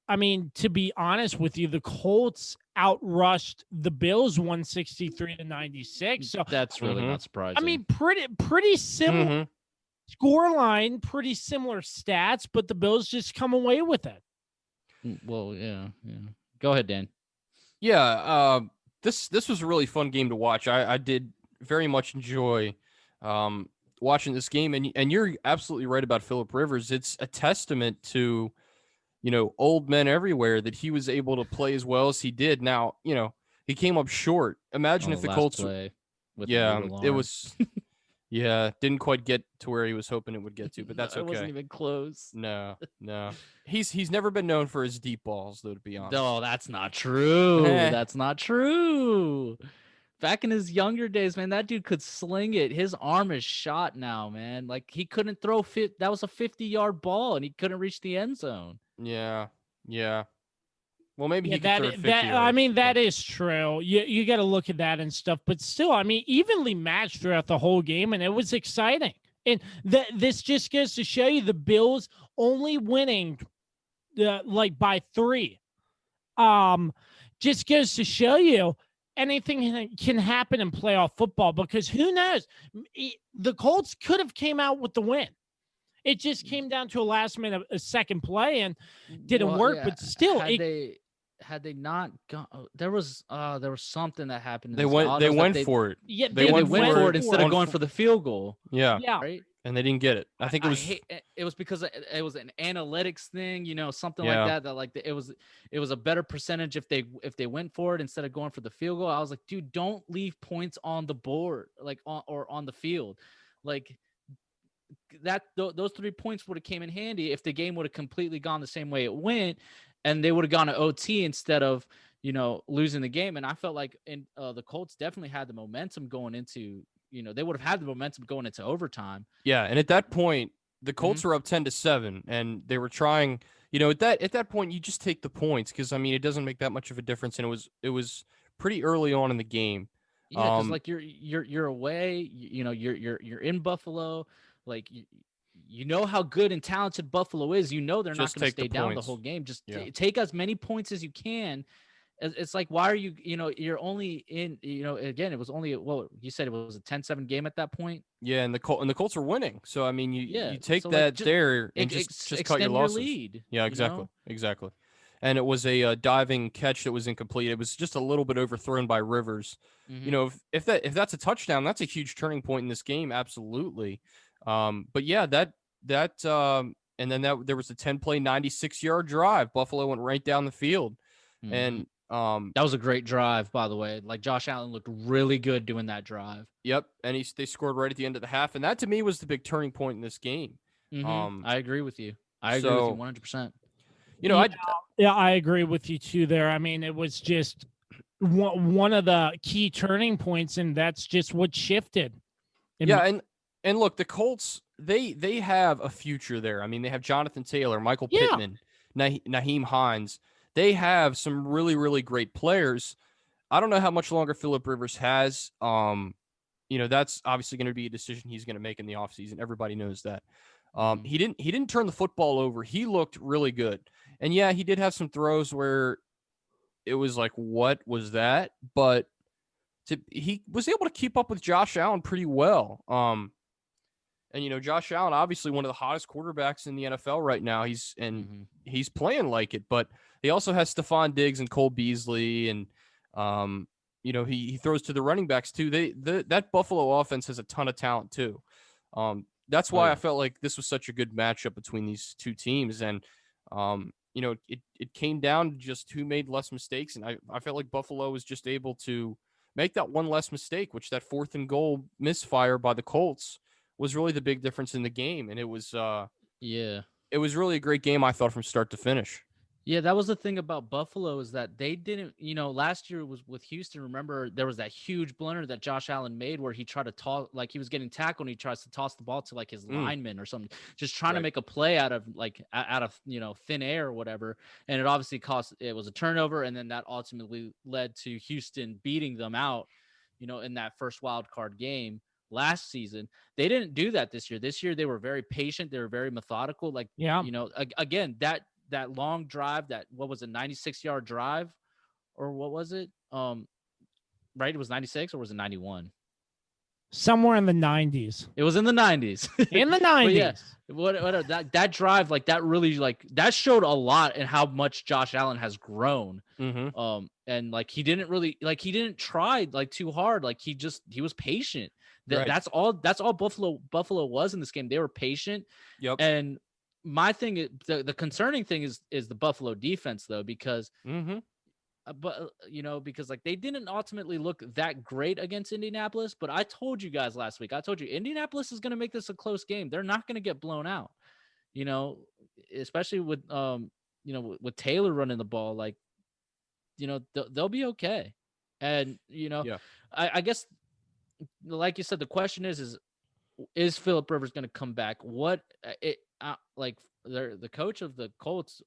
I mean, to be honest with you, the Colts outrushed the Bills 163-96. So that's really not surprising. I mean, pretty similar score line, pretty similar stats, but the Bills just come away with it. Well, yeah. Go ahead, Dan. Yeah, this was a really fun game to watch. I did very much enjoy watching this game, and you're absolutely right about Phillip Rivers. It's a testament to, old men everywhere that he was able to play as well as he did. Now, he came up short. Imagine if the Colts, it was, didn't quite get to where he was hoping it would get to, but that's okay. It wasn't even close. No. He's never been known for his deep balls, though, to be honest. No, that's not true. That's not true. Back in his younger days, man, that dude could sling it. His arm is shot now, man. Like, he couldn't throw that was a 50-yard ball, and he couldn't reach the end zone. Yeah. Well, maybe he could throw 50 yards. I mean, that is true. You got to look at that and stuff. But still, I mean, evenly matched throughout the whole game, and it was exciting. And this just goes to show you the Bills only winning by 3. Just goes to show you anything can happen in playoff football, because who knows? The Colts could have came out with the win. It just came down to a last minute, a second play, and didn't work. Yeah. But still, had they not gone, there was something that happened. They went for it. Yeah, they went for it instead of going for the field goal. Yeah. Right. And they didn't get it. I think it was because it was an analytics thing, something like that. That like it was a better percentage if they went for it instead of going for the field goal. I was like, dude, don't leave points on the board, or on the field. Like, those 3 points would have came in handy if the game would have completely gone the same way it went, and they would have gone to OT instead of losing the game. And I felt like the Colts definitely had the momentum going into they would have had the momentum going into overtime. Yeah, and at that point, the Colts were up 10-7, and they were trying. At that point, you just take the points because it doesn't make that much of a difference, and it was pretty early on in the game. Yeah, because like you're away, you're in Buffalo, like you know how good and talented Buffalo is. They're not going to stay down the whole game. Just take as many points as you can. It's like, why are you, you're only in, again, it was only, you said it was a 10-7 game at that point. Yeah. And the Colts are winning. So, you take so that like, there and just cut your losses. Lead, yeah, exactly. Exactly. And it was a diving catch that was incomplete. It was just a little bit overthrown by Rivers. If that's a touchdown, that's a huge turning point in this game. Absolutely. But yeah, that and then there was a 10-play, 96-yard drive. Buffalo went right down the field. And that was a great drive, by the way. Like, Josh Allen looked really good doing that drive. Yep, and they scored right at the end of the half, and that to me was the big turning point in this game. I agree with you. I agree with you 100%. I agree with you too. There, it was just one of the key turning points, and that's just what shifted. And look, the Colts they have a future there. They have Jonathan Taylor, Michael Pittman, Naheem Hines. They have some really, really great players. I don't know how much longer Phillip Rivers has. That's obviously going to be a decision he's going to make in the offseason. Everybody knows that. He didn't turn the football over. He looked really good. And yeah, he did have some throws where it was like, what was that? But he was able to keep up with Josh Allen pretty well. And Josh Allen, obviously one of the hottest quarterbacks in the NFL right now. He's playing like it, but he also has Stephon Diggs and Cole Beasley, and he throws to the running backs too. That Buffalo offense has a ton of talent too. That's why I felt like this was such a good matchup between these two teams, and it came down to just who made less mistakes, and I felt like Buffalo was just able to make that one less mistake, which that 4th and goal misfire by the Colts was really the big difference in the game. And it was it was really a great game, I thought, from start to finish. Yeah, that was the thing about Buffalo, is that they didn't, last year was with Houston. Remember, there was that huge blunder that Josh Allen made where he tried to toss, like he was getting tackled and he tries to toss the ball to like his lineman or something, just trying to make a play out of thin air or whatever. And it obviously it was a turnover. And then that ultimately led to Houston beating them out, in that first wild card game last season. They didn't do that this year. This year, they were very patient. They were very methodical. Like, again, that long drive, what was it, 96-yard drive, or what was it? Right, it was 96, or was it 91? Somewhere in the 90s. It was in the 90s. In the 90s. Yeah, what that drive, like that really, like that showed a lot in how much Josh Allen has grown. And like he didn't try like too hard. Like he was patient. That's all Buffalo was in this game. They were patient. Yep. And my thing, the concerning thing is the Buffalo defense, though, because because like they didn't ultimately look that great against Indianapolis. But I told you guys last week, Indianapolis is going to make this a close game. They're not going to get blown out, especially with with Taylor running the ball. Like, they'll be okay. And I guess, like you said, the question is Phillip Rivers going to come back? The coach of the Colts,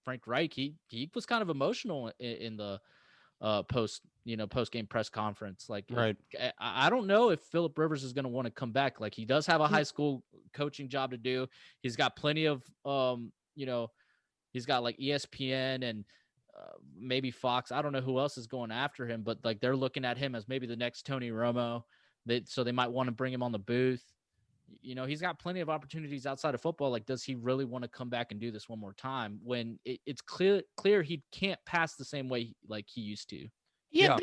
Frank Reich, he was kind of emotional in the post game press conference. Like, right. I don't know if Phillip Rivers is going to want to come back. Like, he does have a high school coaching job to do. He's got plenty of he's got like ESPN and maybe Fox. I don't know who else is going after him, but like they're looking at him as maybe the next Tony Romo. So they might want to bring him on the booth. He's got plenty of opportunities outside of football. Like, does he really want to come back and do this one more time when it's clear he can't pass the same way like he used to? Yeah.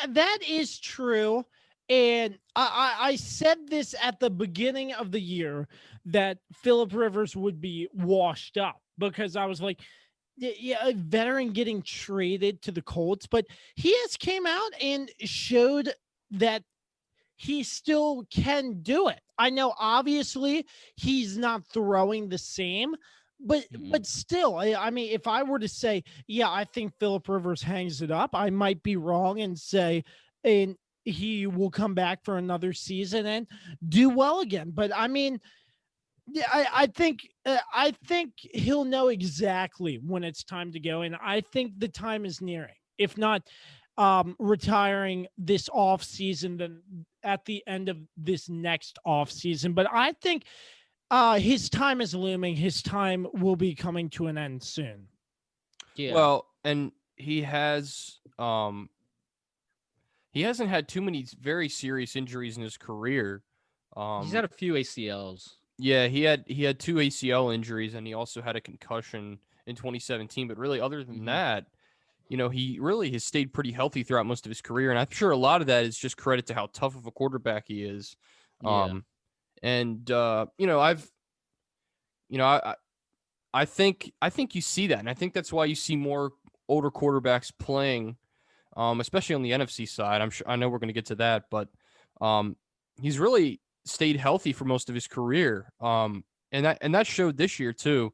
That is true. And I said this at the beginning of the year that Phillip Rivers would be washed up because I was like, a veteran getting traded to the Colts, but he has came out and showed that he still can do it. I know obviously he's not throwing the same, but still, I mean, if I were to say, yeah, I think Phillip Rivers hangs it up, I might be wrong and say, and he will come back for another season and do well again. But I mean, yeah, I think he'll know exactly when it's time to go, and I think the time is nearing. If not retiring this off season, then at the end of this next off season. But I think his time is looming. His time will be coming to an end soon. Yeah. Well, and he hasn't had too many very serious injuries in his career. He's had a few ACLs. Yeah, he had 2 ACL injuries, and he also had a concussion in 2017. But really, other than that, you know, he really has stayed pretty healthy throughout most of his career. And I'm sure a lot of that is just credit to how tough of a quarterback he is. Yeah. I think you see that. And I think that's why you see more older quarterbacks playing, especially on the NFC side. I know we're going to get to that, but he's really stayed healthy for most of his career. And that showed this year too.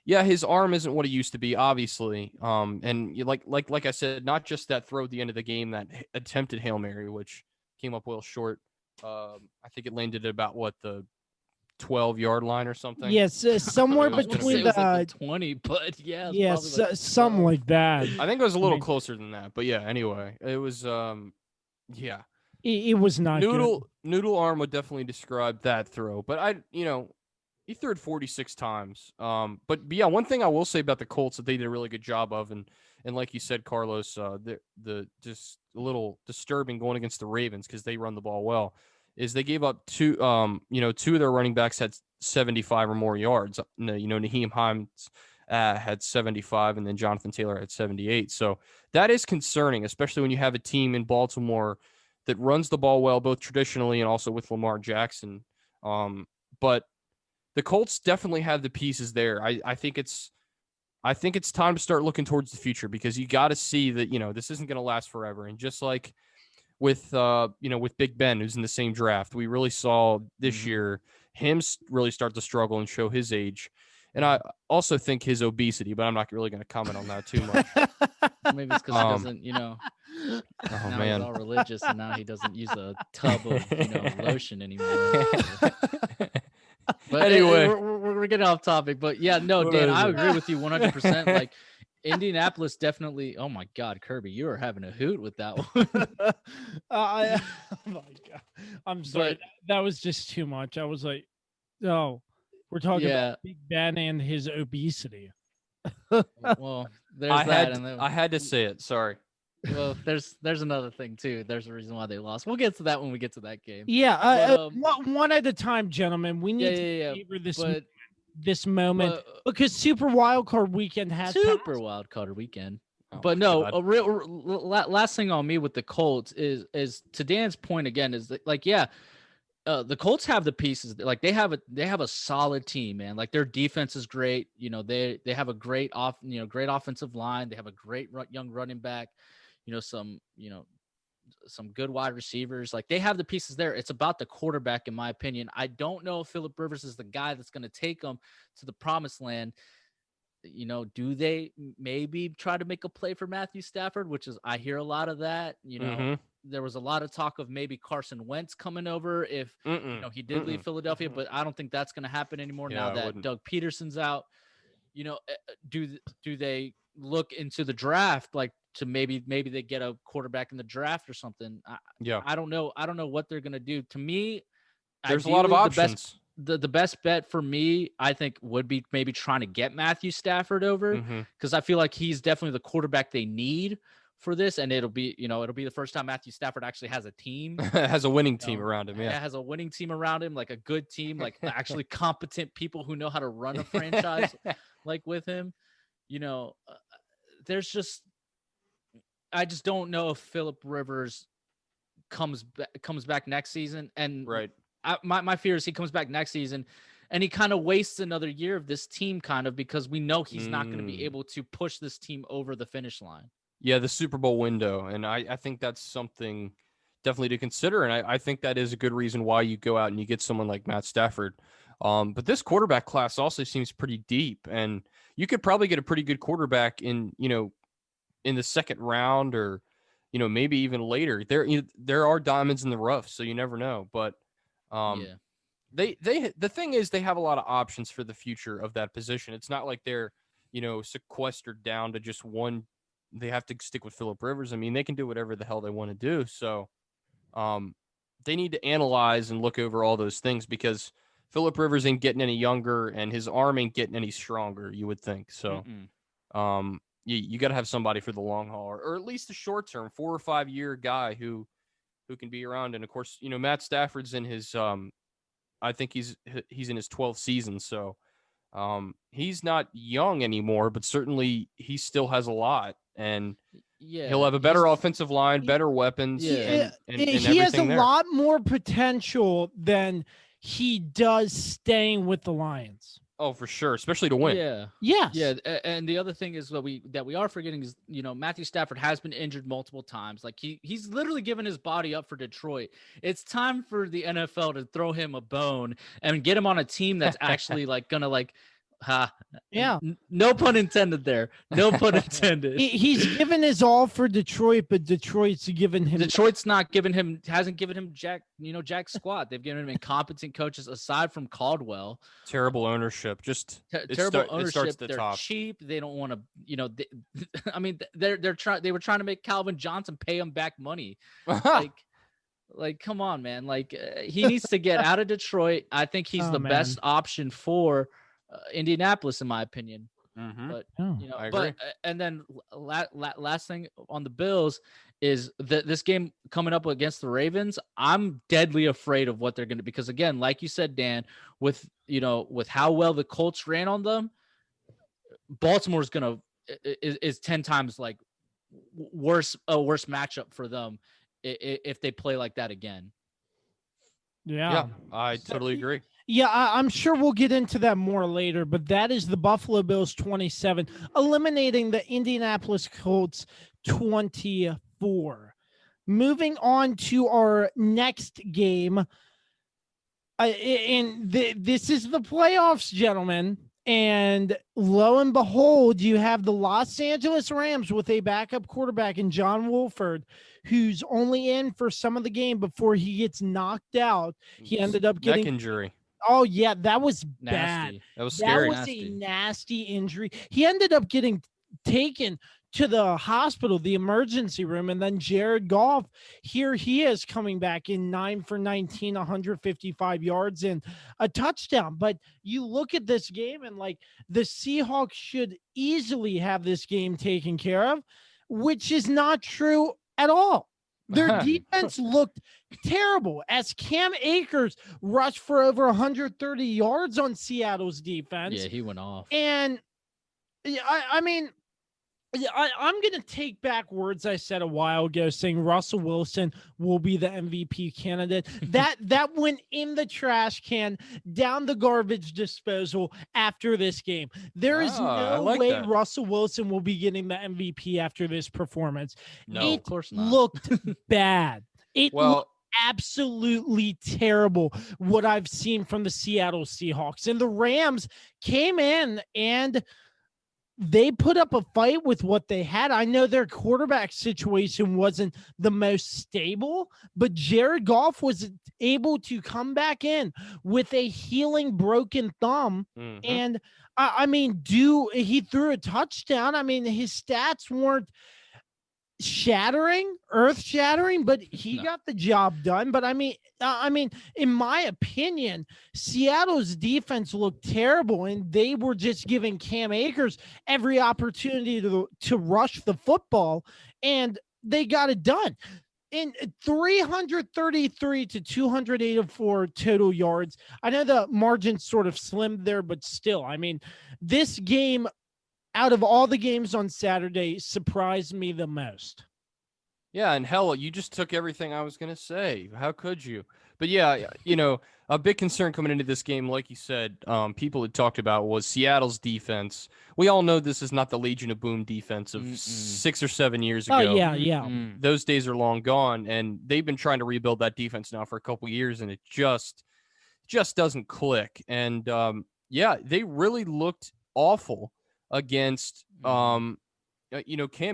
Yeah, his arm isn't what it used to be, obviously. And like I said, not just that throw at the end of the game, that attempted Hail Mary, which came up well short. I think it landed at about the 12-yard line or something. Yes, somewhere between the 20, but yeah, yes, something like that. I think it was a little closer than that, but yeah. Anyway, it was yeah. It was not Noodle arm would definitely describe that throw, but he threw it 46 times. But yeah, one thing I will say about the Colts that they did a really good job of, and like you said, Carlos, the just a little disturbing going against the Ravens because they run the ball well, is they gave up two of their running backs had 75 or more yards. Nyheim Hines had 75, and then Jonathan Taylor had 78. So that is concerning, especially when you have a team in Baltimore that runs the ball well, both traditionally and also with Lamar Jackson. But the Colts definitely have the pieces there. I think it's time to start looking towards the future, because you got to see that, this isn't going to last forever. And just like with Big Ben, who's in the same draft, we really saw this year him really start to struggle and show his age. And I also think his obesity, but I'm not really going to comment on that too much. Maybe it's because he doesn't, now he's all religious, and now he doesn't use a tub of, lotion anymore. But anyway, we're getting off topic. But yeah, no, Dan, I agree with you 100%. Like, Indianapolis definitely. Oh my God, Kirby, you are having a hoot with that one. Oh my God, I'm sorry. That was just too much. I was like, no, we're talking about Big Ben and his obesity. Well, there's I had to say it. Sorry. Well, there's another thing too. There's a reason why they lost. We'll get to that when we get to that game. Yeah, one at a time, gentlemen. We need to savor this moment because Super Wildcard Weekend has Wildcard Weekend. But no, last thing on me with the Colts is to Dan's point again, is that, like, the Colts have the pieces. Like, they have a solid team, man. Like, their defense is great. They have a great great offensive line. They have a great young running back. Some good wide receivers. Like, they have the pieces there. It's about the quarterback, in my opinion. I don't know if Phillip Rivers is the guy that's going to take them to the promised land. Do they maybe try to make a play for Matthew Stafford, which is, I hear a lot of that. There was a lot of talk of maybe Carson Wentz coming over if he did leave Philadelphia, but I don't think that's going to happen anymore now that Doug Peterson's out. Do they look into the draft, like, to maybe they get a quarterback in the draft or something? I don't know. I don't know what they're going to do. To me, there's a lot of options. The best bet for me, I think, would be maybe trying to get Matthew Stafford over, because I feel like he's definitely the quarterback they need for this, and it'll be the first time Matthew Stafford actually has a team, has a winning team around him. Yeah, has a winning team around him, like a good team, like actually competent people who know how to run a franchise, like with him. I just don't know if Phillip Rivers comes back next season, and my fear is he comes back next season and he kind of wastes another year of this team, because we know he's not going to be able to push this team over the finish line. Yeah, the Super Bowl window. And I think that's something definitely to consider. And I think that is a good reason why you go out and you get someone like Matt Stafford. But this quarterback class also seems pretty deep, and you could probably get a pretty good quarterback in the second round, or maybe even later. There are diamonds in the rough, so you never know. But Yeah. the thing is, they have a lot of options for the future of that position. It's not like they're sequestered down to just one. They have to stick with Phillip Rivers. I mean, they can do whatever the hell they want to do. So they need to analyze and look over all those things, because Phillip Rivers ain't getting any younger and his arm ain't getting any stronger, you would think. So you got to have somebody for the long haul, or at least the short term, 4 or 5 year guy who can be around. And of course, Matt Stafford's in his I think he's in his 12th season. So he's not young anymore, but certainly he still has a lot, and he'll have a better offensive line, better weapons. Yeah. And he has a there. lot more potential than he does staying with the Lions. Oh, for sure, especially to win. Yeah. Yes. Yeah. And the other thing is that we are forgetting is, Matthew Stafford has been injured multiple times. Like he's literally given his body up for Detroit. It's time for the NFL to throw him a bone and get him on a team that's actually no pun intended there. No pun intended. He's given his all for Detroit, but Detroit's not given him, hasn't given him jack squat. They've given him incompetent coaches aside from Caldwell. Terrible ownership. Just terrible ownership. It starts at the They're top. cheap. They don't want to, I mean, they were trying to make Calvin Johnson pay him back money. Like, come on, man. Like, he needs to get out of Detroit. I think he's the best option for Indianapolis, in my opinion. But I agree. And then last thing on the Bills is this game coming up against the Ravens. I'm deadly afraid of what they're going to, because again, like you said, Dan, with how well the Colts ran on them, Baltimore's is 10 times like a worse matchup for them if they play like that again. Yeah, I totally agree. Yeah, I'm sure we'll get into that more later, but that is the Buffalo Bills 27, eliminating the Indianapolis Colts 24. Moving on to our next game. This is the playoffs, gentlemen. And lo and behold, you have the Los Angeles Rams with a backup quarterback in John Wolford, who's only in for some of the game before he gets knocked out. He ended up getting neck injury. Oh, yeah, that was Nasty. bad. That was scary. That was a nasty injury. He ended up getting taken to the hospital, the emergency room, and then Jared Goff, here he is coming back in 9 for 19, 155 yards and a touchdown. But you look at this game and the Seahawks should easily have this game taken care of, which is not true at all. Their defense looked terrible as Cam Akers rushed for over 130 yards on Seattle's defense. Yeah, he went off. And I mean, I'm going to take back words I said a while ago saying Russell Wilson will be the MVP candidate. That went in the trash can, down the garbage disposal after this game. There is no way Russell Wilson will be getting the MVP after this performance. No, of course not. Looked bad. Looked absolutely terrible what I've seen from the Seattle Seahawks. And the Rams came in and they put up a fight with what they had. I know their quarterback situation wasn't the most stable, but Jared Goff was able to come back in with a healing broken thumb. And I mean, he threw a touchdown. I mean, his stats weren't earth shattering, but he got the job done. But I mean, in my opinion, Seattle's defense looked terrible, and they were just giving Cam Akers every opportunity to rush the football, and they got it done. In 333 to 284 total yards. I know the margin sort of slimmed there, but still, I mean, this game, out of all the games on Saturday, surprised me the most. Yeah, and hell, you just took everything I was going to say. How could you? But yeah, a big concern coming into this game, like you said, people had talked about was Seattle's defense. We all know this is not the Legion of Boom defense of 6 or 7 years Oh ago. yeah. Those days are long gone, and they've been trying to rebuild that defense now for a couple years, and it just doesn't click. And yeah, they really looked awful against Cam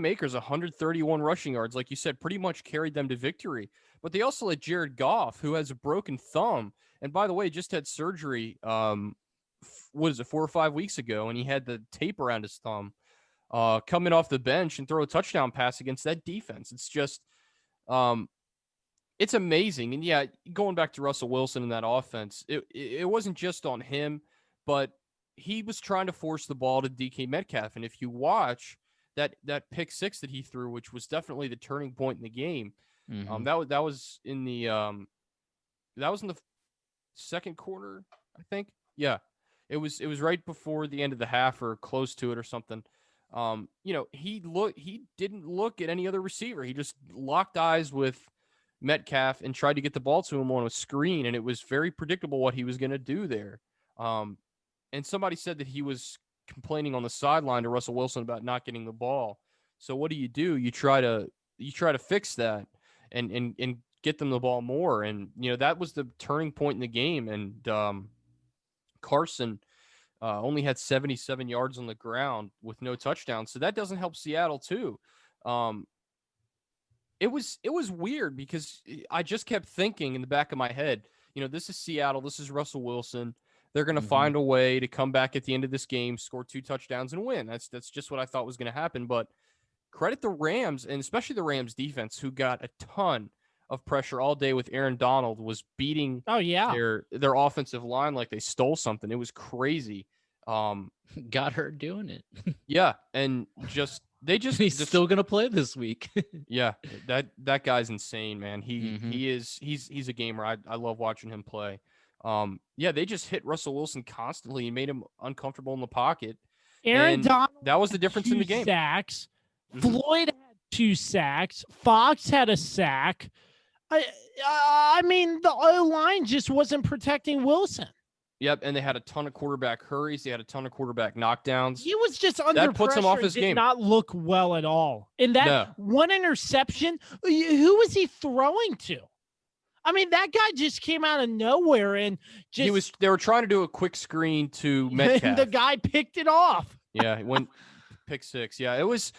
Akers, 131 rushing yards, like you said, pretty much carried them to victory. But they also let Jared Goff, who has a broken thumb, and by the way, just had surgery. What is it, 4 or 5 weeks ago, and he had the tape around his thumb. Coming off the bench and throw a touchdown pass against that defense. It's just, it's amazing. And yeah, going back to Russell Wilson in that offense, it wasn't just on him, but he was trying to force the ball to DK Metcalf. And if you watch that pick six that he threw, which was definitely the turning point in the game. That was in the second quarter, I think. Yeah, it was right before the end of the half or close to it or something. He didn't look at any other receiver. He just locked eyes with Metcalf and tried to get the ball to him on a screen, and it was very predictable what he was going to do there. And somebody said that he was complaining on the sideline to Russell Wilson about not getting the ball. So what do? You try to fix that and get them the ball more. And that was the turning point in the game. And Carson only had 77 yards on the ground with no touchdowns. So that doesn't help Seattle too. It was weird because I just kept thinking in the back of my head, this is Seattle, this is Russell Wilson. They're going to find a way to come back at the end of this game, score 2 touchdowns, and win. That's just what I thought was going to happen. But credit the Rams, and especially the Rams defense, who got a ton of pressure all day with Aaron Donald, was beating their offensive line like they stole something. It was crazy. Got hurt doing it. Yeah, and he's still going to play this week. Yeah, that guy's insane, man. He's a gamer. I love watching him play. Yeah, they just hit Russell Wilson constantly and made him uncomfortable in the pocket. Aaron Donald, that was the difference in the game. Sacks. Floyd had 2 sacks. Fox had a sack. I mean, the O-line just wasn't protecting Wilson. Yep, and they had a ton of quarterback hurries. They had a ton of quarterback knockdowns. He was just under that puts pressure. Him off his did game. Not look well at all. In that one interception, who was he throwing to? I mean, that guy just came out of nowhere and just they were trying to do a quick screen to Metcalf. And the guy picked it off. Yeah, it went pick six. Yeah, it was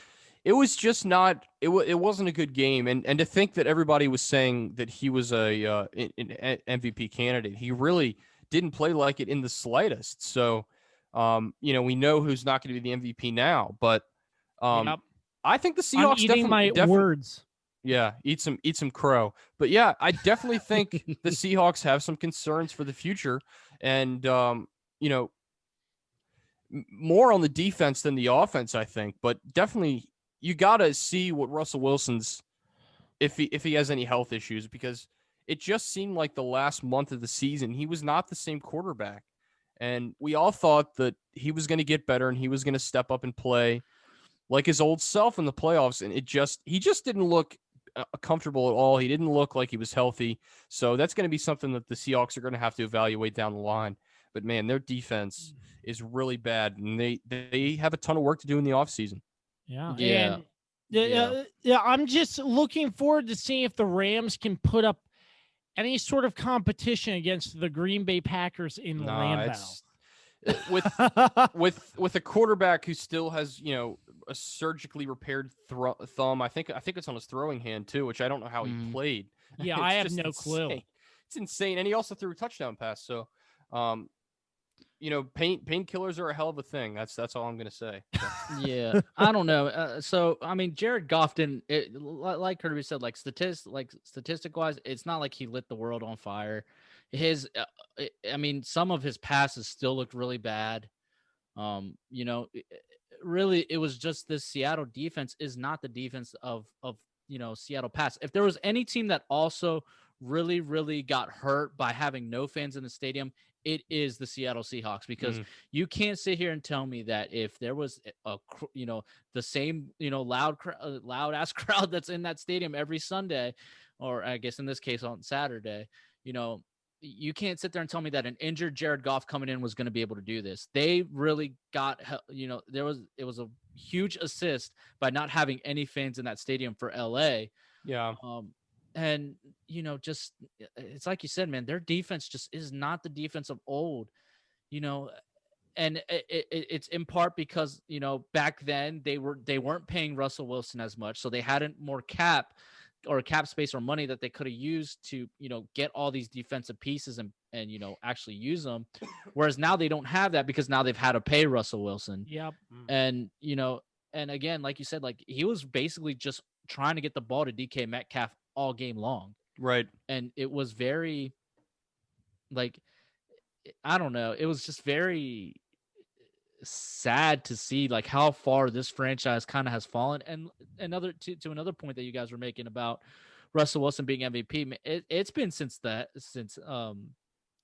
just not it wasn't a good game. And to think that everybody was saying that he was an MVP candidate, he really didn't play like it in the slightest. So we know who's not going to be the MVP now, but I think the Seahawks I'm eating my words. Yeah, eat some crow. But yeah, I definitely think the Seahawks have some concerns for the future, and more on the defense than the offense, I think. But definitely, you got to see what Russell Wilson's if he has any health issues, because it just seemed like the last month of the season he was not the same quarterback, and we all thought that he was going to get better and he was going to step up and play like his old self in the playoffs, and he just didn't look comfortable at all. He didn't look like he was healthy. So that's going to be something that the Seahawks are going to have to evaluate down the line. But man, their defense is really bad, and they have a ton of work to do in the offseason. Yeah. I'm just looking forward to seeing if the Rams can put up any sort of competition against the Green Bay Packers in Lambeau. With a quarterback who still has, a surgically repaired thumb. I think it's on his throwing hand too, which I don't know how he played. Yeah, I have no clue. It's insane. And he also threw a touchdown pass. So, painkillers are a hell of a thing. That's all I'm going to say. Yeah, I don't know. So, I mean, Jared Goff didn't, like Kirby said, statistic wise, it's not like he lit the world on fire. Some of his passes still looked really bad. Really, it was just this Seattle defense is not the defense of Seattle pass. If there was any team that also really, really got hurt by having no fans in the stadium, it is the Seattle Seahawks, because you can't sit here and tell me that if there was the same, loud ass crowd that's in that stadium every Sunday, or I guess in this case on Saturday, you can't sit there and tell me that an injured Jared Goff coming in was going to be able to do this. They really got, it was a huge assist by not having any fans in that stadium for LA. Yeah. And, just, it's like you said, man, their defense just is not the defense of old, and it's in part because, back then they weren't paying Russell Wilson as much. So they had more cap space or money that they could have used to, get all these defensive pieces and actually use them. Whereas now they don't have that, because now they've had to pay Russell Wilson. Yep. And, and again, like you said, like he was basically just trying to get the ball to DK Metcalf all game long. Right. And it was very, like, I don't know. It was just very sad to see like how far this franchise kind of has fallen. And to another point that you guys were making about Russell Wilson being MVP, it's been since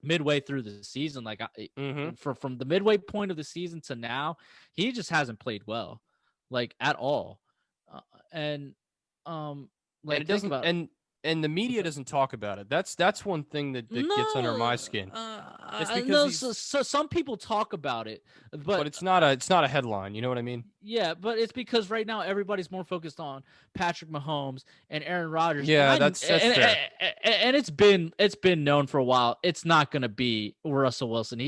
midway through the season. Like from the midway point of the season to now, he just hasn't played well, like at all. Like it doesn't, and the media doesn't talk about it. That's one thing that gets under my skin. It's because so some people talk about it, but it's not a headline. You know what I mean? Yeah, but it's because right now everybody's more focused on Patrick Mahomes and Aaron Rodgers. Yeah, that's fair. And it's been known for a while. It's not going to be Russell Wilson.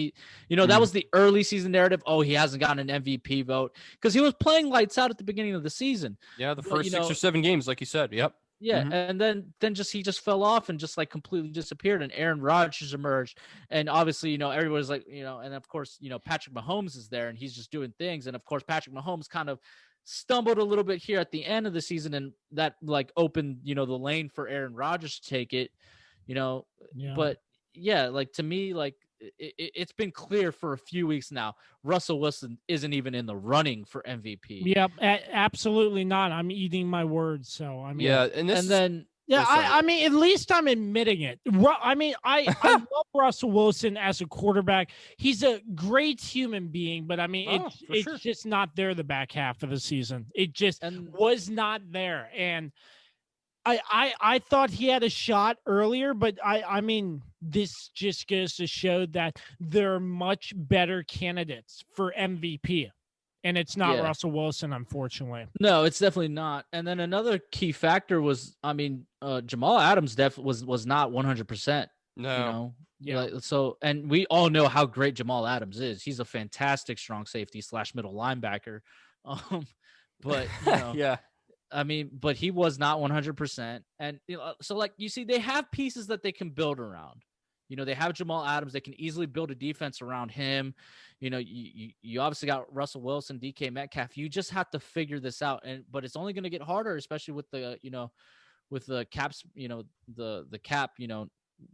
That was the early season narrative. Oh, he hasn't gotten an MVP vote because he was playing lights out at the beginning of the season. Yeah, the first 6 or 7 games, like you said. Yep. Yeah, and then he just fell off and just like completely disappeared, and Aaron Rodgers emerged, and obviously everybody's like and of course Patrick Mahomes is there and he's just doing things, and of course Patrick Mahomes kind of stumbled a little bit here at the end of the season, and that like opened the lane for Aaron Rodgers to take it, but yeah, like to me, like it's been clear for a few weeks now, Russell Wilson isn't even in the running for MVP. Yep, absolutely not. I'm eating my words. So I mean, yeah, I mean, at least I'm admitting it. I mean, I love Russell Wilson as a quarterback. He's a great human being, but I mean, it's just not there the back half of the season. It just was not there, and I thought he had a shot earlier, but I mean, this just goes to show that there are much better candidates for MVP, and it's not Russell Wilson, unfortunately. No, it's definitely not. And then another key factor was, I mean, Jamal Adams was not 100%. No. So, and we all know how great Jamal Adams is. He's a fantastic strong safety / middle linebacker. But yeah. I mean, but he was not 100%. And, so like you see, they have pieces that they can build around. They have Jamal Adams. They can easily build a defense around him. You obviously got Russell Wilson, DK Metcalf. You just have to figure this out. But it's only going to get harder, especially with the, with the caps, the cap,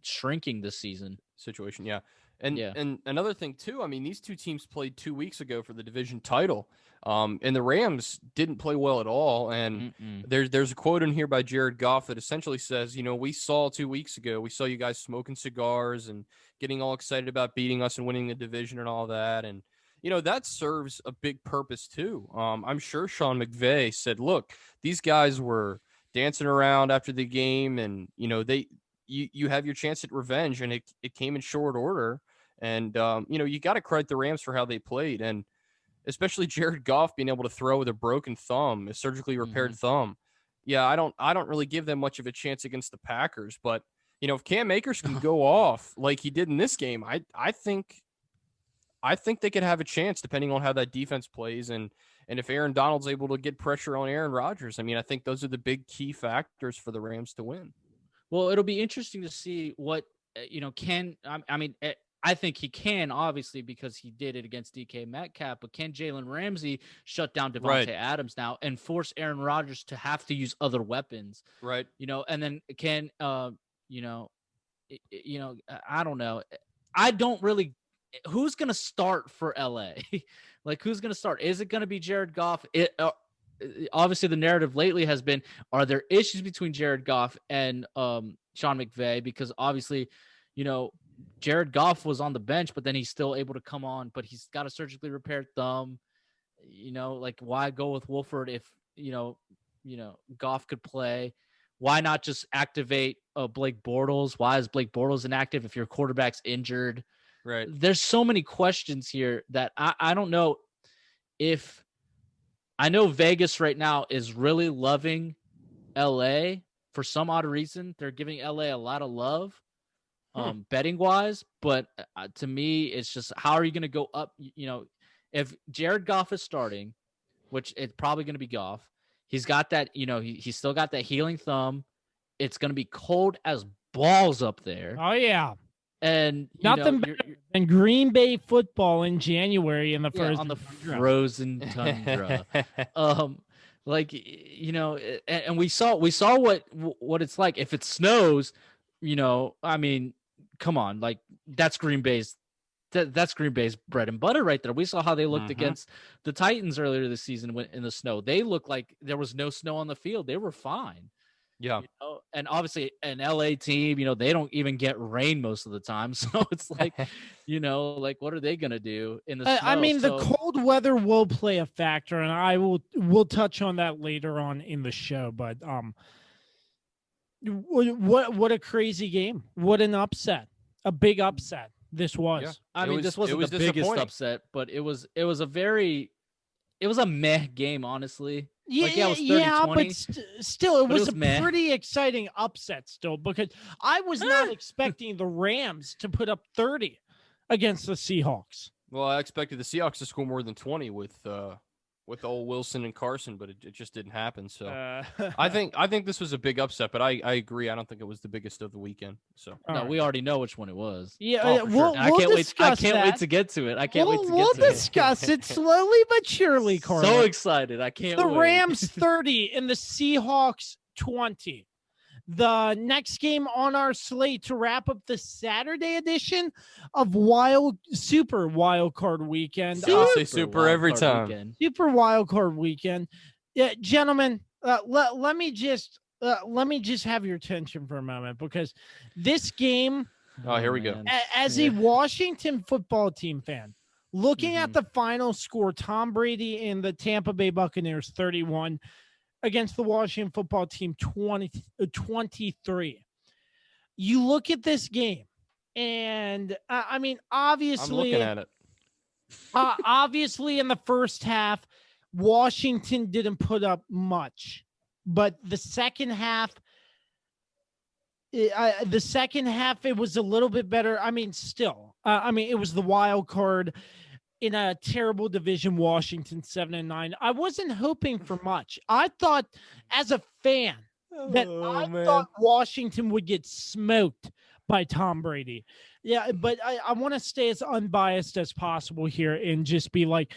shrinking this season situation. Yeah. And another thing too, I mean, these two teams played 2 weeks ago for the division title. And the Rams didn't play well at all. And there's a quote in here by Jared Goff that essentially says, we saw 2 weeks ago, we saw you guys smoking cigars and getting all excited about beating us and winning the division and all that. And, that serves a big purpose too. I'm sure Sean McVay said, look, these guys were dancing around after the game and, you have your chance at revenge, and it came in short order. And, you got to credit the Rams for how they played. And especially Jared Goff being able to throw with a broken thumb, a surgically repaired thumb. Yeah, I don't really give them much of a chance against the Packers. But, if Cam Akers can go off like he did in this game, I think they could have a chance depending on how that defense plays. And if Aaron Donald's able to get pressure on Aaron Rodgers, I mean, I think those are the big key factors for the Rams to win. Well, it'll be interesting to see what, I think he can, obviously, because he did it against DK Metcalf, but can Jalen Ramsey shut down Devontae Adams now and force Aaron Rodgers to have to use other weapons? Right. And then can, I don't know. I don't really, who's going to start for LA? Like, who's going to start? Is it going to be Jared Goff? Obviously the narrative lately has been, are there issues between Jared Goff and Sean McVay? Because obviously, Jared Goff was on the bench, but then he's still able to come on, but he's got a surgically repaired thumb. Like why go with Wolford if, Goff could play? Why not just activate Blake Bortles? Why is Blake Bortles inactive if your quarterback's injured? Right. There's so many questions here that I don't know if I know Vegas right now is really loving LA for some odd reason. They're giving LA a lot of love betting wise, but to me, it's just, how are you going to go up? If Jared Goff is starting, which it's probably going to be Goff, he's got that, he's still got that healing thumb. It's going to be cold as balls up there. Oh yeah. And nothing better than Green Bay football in January in the first on the frozen tundra. And we saw what it's like if it snows. I mean, come on, like that's Green Bay's bread and butter right there. We saw how they looked against the Titans earlier this season in the snow. They looked like there was no snow on the field. They were fine. Yeah. And obviously an LA team, they don't even get rain most of the time. So it's like, like what are they going to do in the snow? I mean, the cold weather will play a factor, and we'll touch on that later on in the show. But what a crazy game. What an upset. A big upset this was. Yeah. I mean, this wasn't the biggest upset, but it was a meh game, honestly. Yeah, it was 30-20, but still, it was a meh. pretty exciting upset still, because I was not expecting the Rams to put up 30 against the Seahawks. Well, I expected the Seahawks to score more than 20 with old Wilson and Carson, but it just didn't happen. So I think this was a big upset, but I agree. I don't think it was the biggest of the weekend. So we already know which one it was. Yeah, we'll I can't wait to get to it. I can't wait to get to it. We'll discuss it slowly but surely, Carl. So excited. I can't wait. The Rams 30 and the Seahawks 20. The next game on our slate to wrap up the Saturday edition of Super Wild Card Weekend. I'll say super every time. Weekend. Super Wild Card Weekend. Yeah, gentlemen, let me just have your attention for a moment, because this game. Oh, here we go. As a Washington football team fan, looking at the final score, Tom Brady and the Tampa Bay Buccaneers 31 against the Washington football team 23. You look at this game, and I mean, obviously, I'm looking at it. Obviously, in the first half, Washington didn't put up much, but the second half, it was a little bit better. I mean, still, it was the wild card in a terrible division, Washington 7-9. I wasn't hoping for much. I thought, as a fan, thought Washington would get smoked by Tom Brady. Yeah, but I want to stay as unbiased as possible here and just be like,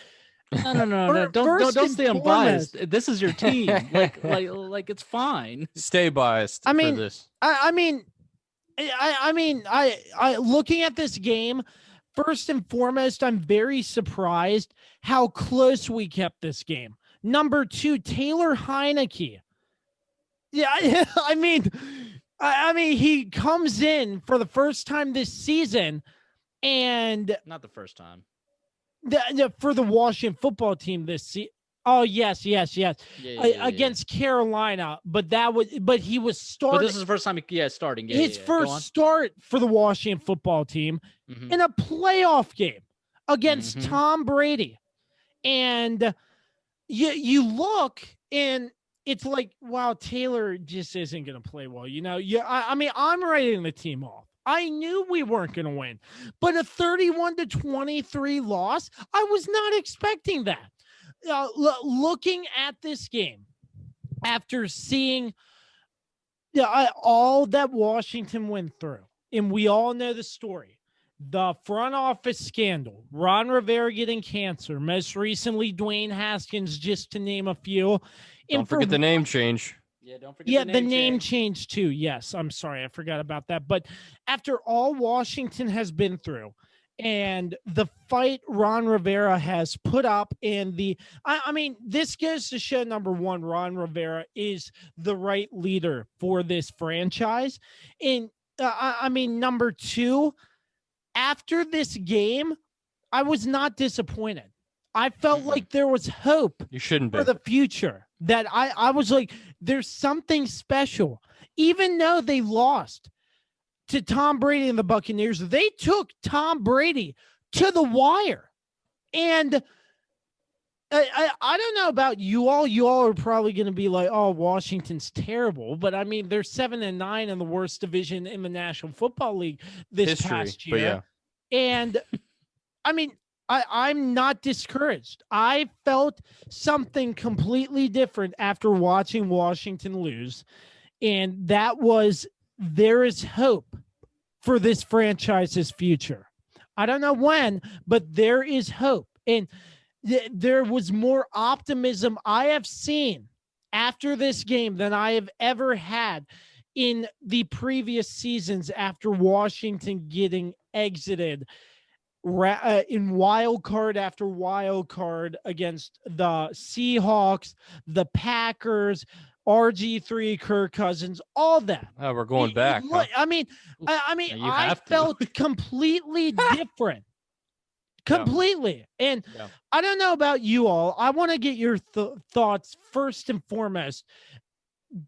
no. Don't stay unbiased. This is your team. like it's fine. Stay biased. For this. I mean, looking at this game, first and foremost, I'm very surprised how close we kept this game. Number 2, Taylor Heineke. Yeah, I mean, he comes in for the first time this season, and not the first time. For the Washington football team this season. Oh, yes. Against Carolina, but he was starting. But this is the first time starting. His first start for the Washington football team in a playoff game against Tom Brady. And you look, and it's like, wow, Taylor just isn't going to play well. I'm writing the team off. I knew we weren't going to win, but a 31-23 loss, I was not expecting that. Looking at this game, after seeing all that Washington went through, and we all know the story, the front office scandal, Ron Rivera getting cancer, most recently Dwayne Haskins, just to name a few. Don't forget the name change. Yeah, don't forget the name change too. Yes, I'm sorry, I forgot about that. But after all Washington has been through, and the fight Ron Rivera has put up, and this goes to show, number one, Ron Rivera is the right leader for this franchise. And number two, after this game, I was not disappointed. I felt like there was hope You shouldn't be. for the future. That I was like, there's something special. Even though they lost to Tom Brady and the Buccaneers, they took Tom Brady to the wire. And I don't know about you all. You all are probably going to be like, oh, Washington's terrible. But I mean, they're 7-9 in the worst division in the National Football League this past year. But yeah. And I mean, I'm not discouraged. I felt something completely different after watching Washington lose. And that was, there is hope for this franchise's future. I don't know when, but there is hope. And there was more optimism I have seen after this game than I have ever had in the previous seasons after Washington getting exited in wild card after wild card against the Seahawks, the Packers, RG3, Kirk Cousins, all that. Oh, we're going back. Huh? I mean, I felt completely different. Completely. And I don't know about you all. I want to get your thoughts first and foremost.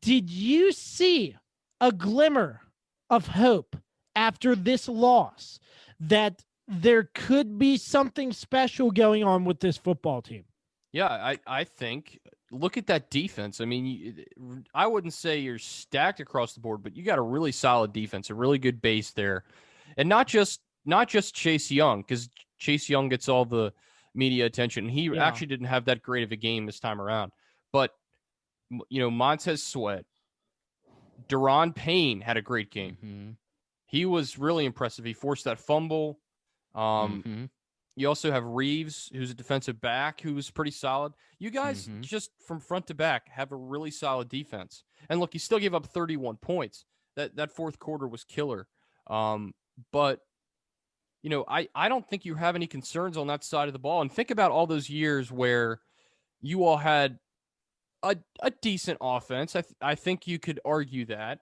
Did you see a glimmer of hope after this loss that there could be something special going on with this football team? Yeah, I think, look at that defense. I mean, I wouldn't say you're stacked across the board, but you got a really solid defense, a really good base there. And not just Chase Young, because Chase Young gets all the media attention. He actually didn't have that great of a game this time around. But, Montez Sweat, Deron Payne had a great game. Mm-hmm. He was really impressive. He forced that fumble. You also have Reeves, who's a defensive back, who was pretty solid. You guys, just from front to back, have a really solid defense. And look, he still gave up 31 points. That fourth quarter was killer. But, I don't think you have any concerns on that side of the ball. And think about all those years where you all had a decent offense. I think you could argue that.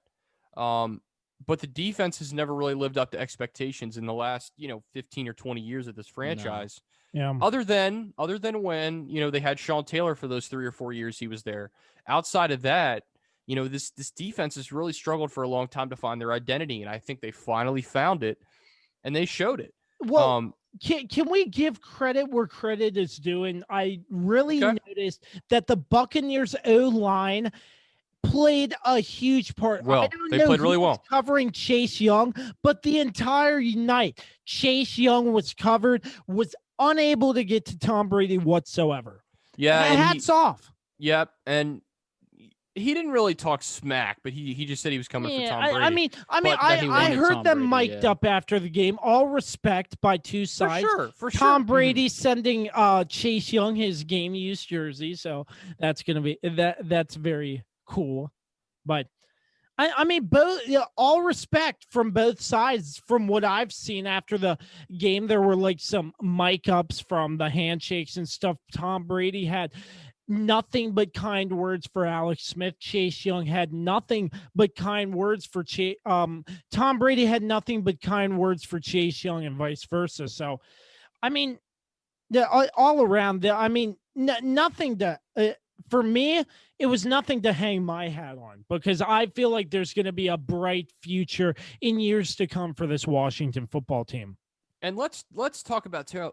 But the defense has never really lived up to expectations in the last, 15 or 20 years of this franchise. No. Yeah. Other than when, they had Sean Taylor for those 3 or 4 years he was there. Outside of that, this defense has really struggled for a long time to find their identity. And I think they finally found it and they showed it. Well, can we give credit where credit is due? And I really noticed that the Buccaneers O-line played a huge part. Well, they played really well covering Chase Young, but the entire night, Chase Young was covered, was unable to get to Tom Brady whatsoever. Yeah, hats off. Yep, and he didn't really talk smack, but he just said he was coming for Tom Brady. I heard them mic'd up after the game. All respect by two sides. For sure. Tom Brady sending Chase Young his game use jersey, so that's gonna be that's very cool. But both, all respect from both sides. From what I've seen after the game, there were like some mic ups from the handshakes and stuff. Tom Brady had nothing but kind words for Alex Smith. Chase Young had nothing but kind words for Tom Brady had nothing but kind words for Chase Young and vice versa. So, all around, nothing to. For me, it was nothing to hang my hat on because I feel like there's going to be a bright future in years to come for this Washington football team. And let's talk about Taylor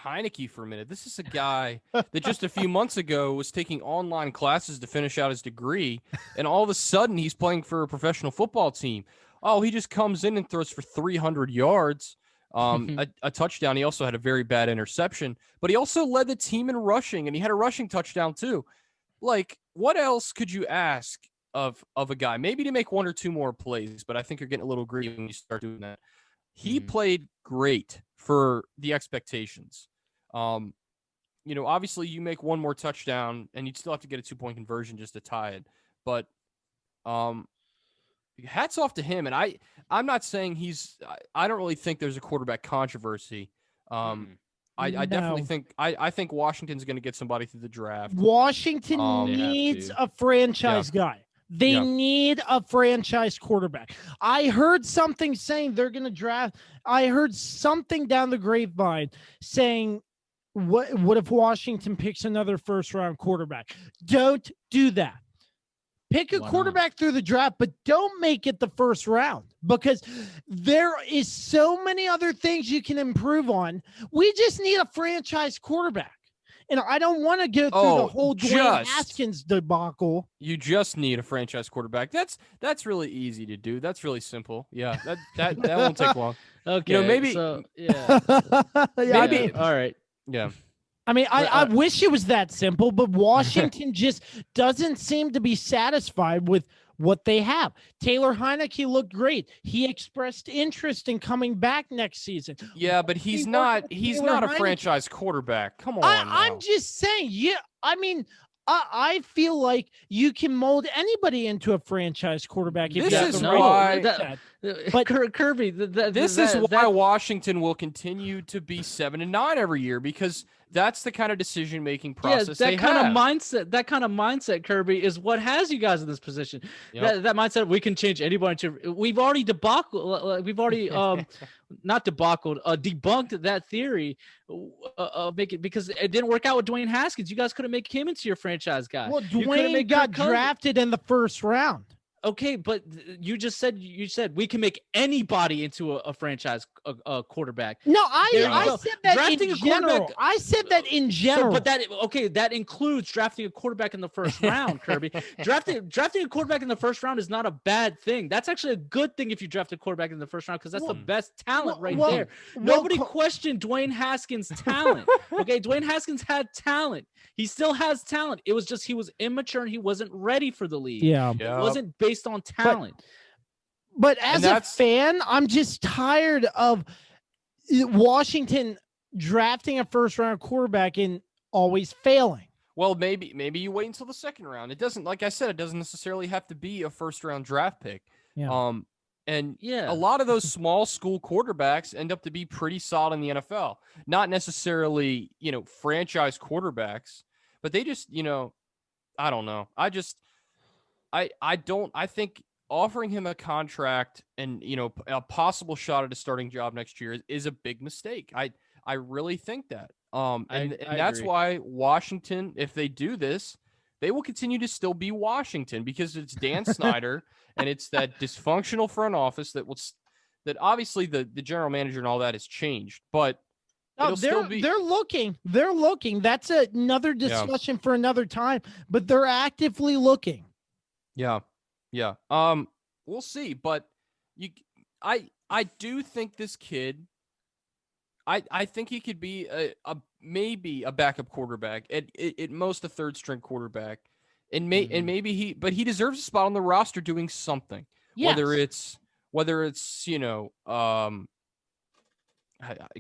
Heineke for a minute. This is a guy that just a few months ago was taking online classes to finish out his degree, and all of a sudden he's playing for a professional football team. Oh, he just comes in and throws for 300 yards, a touchdown. He also had a very bad interception, but he also led the team in rushing, and he had a rushing touchdown too. Like, what else could you ask of a guy? Maybe to make 1 or 2 more plays, but I think you're getting a little greedy when you start doing that. He played great for the expectations. Obviously you make 1 more touchdown and you'd still have to get a 2-point conversion just to tie it. But hats off to him. And I'm not saying I don't really think there's a quarterback controversy. I definitely think I think Washington's going to get somebody through the draft. Washington needs a franchise guy. They need a franchise quarterback. I heard something saying they're going to draft. I heard something down the grapevine saying, what if Washington picks another first-round quarterback? Don't do that. Pick a quarterback through the draft, but don't make it the first round, because there is so many other things you can improve on. We just need a franchise quarterback. And I don't want to go through the whole Dwayne Haskins debacle. You just need a franchise quarterback. That's really easy to do. That's really simple. Yeah, that won't take long. Okay, maybe. So, yeah. Maybe. All right. Yeah. I mean, I wish it was that simple, but Washington just doesn't seem to be satisfied with what they have. Taylor Heineke looked great. He expressed interest in coming back next season. Yeah, but he's not a franchise quarterback. Come on. I'm just saying, I mean, I feel like you can mold anybody into a franchise quarterback. If this is why. But Kirby, this is why Washington will continue to be 7-9 every year, because that's the kind of decision-making process that kind of mindset, Kirby, is what has you guys in this position. Yep. That mindset, we can change anybody. We've already debunked that theory. Make it, because it didn't work out with Dwayne Haskins. You guys couldn't make him into your franchise guy. Well, Dwayne got drafted in the first round. Okay, but you said we can make anybody into a franchise quarterback. No, I said that in general. I said that in general. But that includes drafting a quarterback in the first round, Kirby. Drafting a quarterback in the first round is not a bad thing. That's actually a good thing if you draft a quarterback in the first round, because that's the best talent there. Nobody questioned Dwayne Haskins' talent. Okay, Dwayne Haskins had talent. He still has talent. It was just he was immature and he wasn't ready for the league. Yeah. It wasn't based on talent. But as a fan, I'm just tired of Washington drafting a first-round quarterback and always failing. Well, maybe you wait until the second round. It doesn't, like I said, it doesn't necessarily have to be a first-round draft pick. Yeah. A lot of those small school quarterbacks end up to be pretty solid in the NFL. Not necessarily, franchise quarterbacks, but they just, I don't know. I think offering him a contract and, a possible shot at a starting job next year is a big mistake. I really think that. And that's agree. why Washington, if they do this, they will continue to still be Washington, because it's Dan Snyder and it's that dysfunctional front office that obviously the general manager and all that has changed, but they're looking. They're looking. That's another discussion for another time, but they're actively looking. Yeah. We'll see, but I do think this kid, I think he could be maybe a backup quarterback, at most a third string quarterback, and maybe he deserves a spot on the roster doing something. Yes. Whether it's a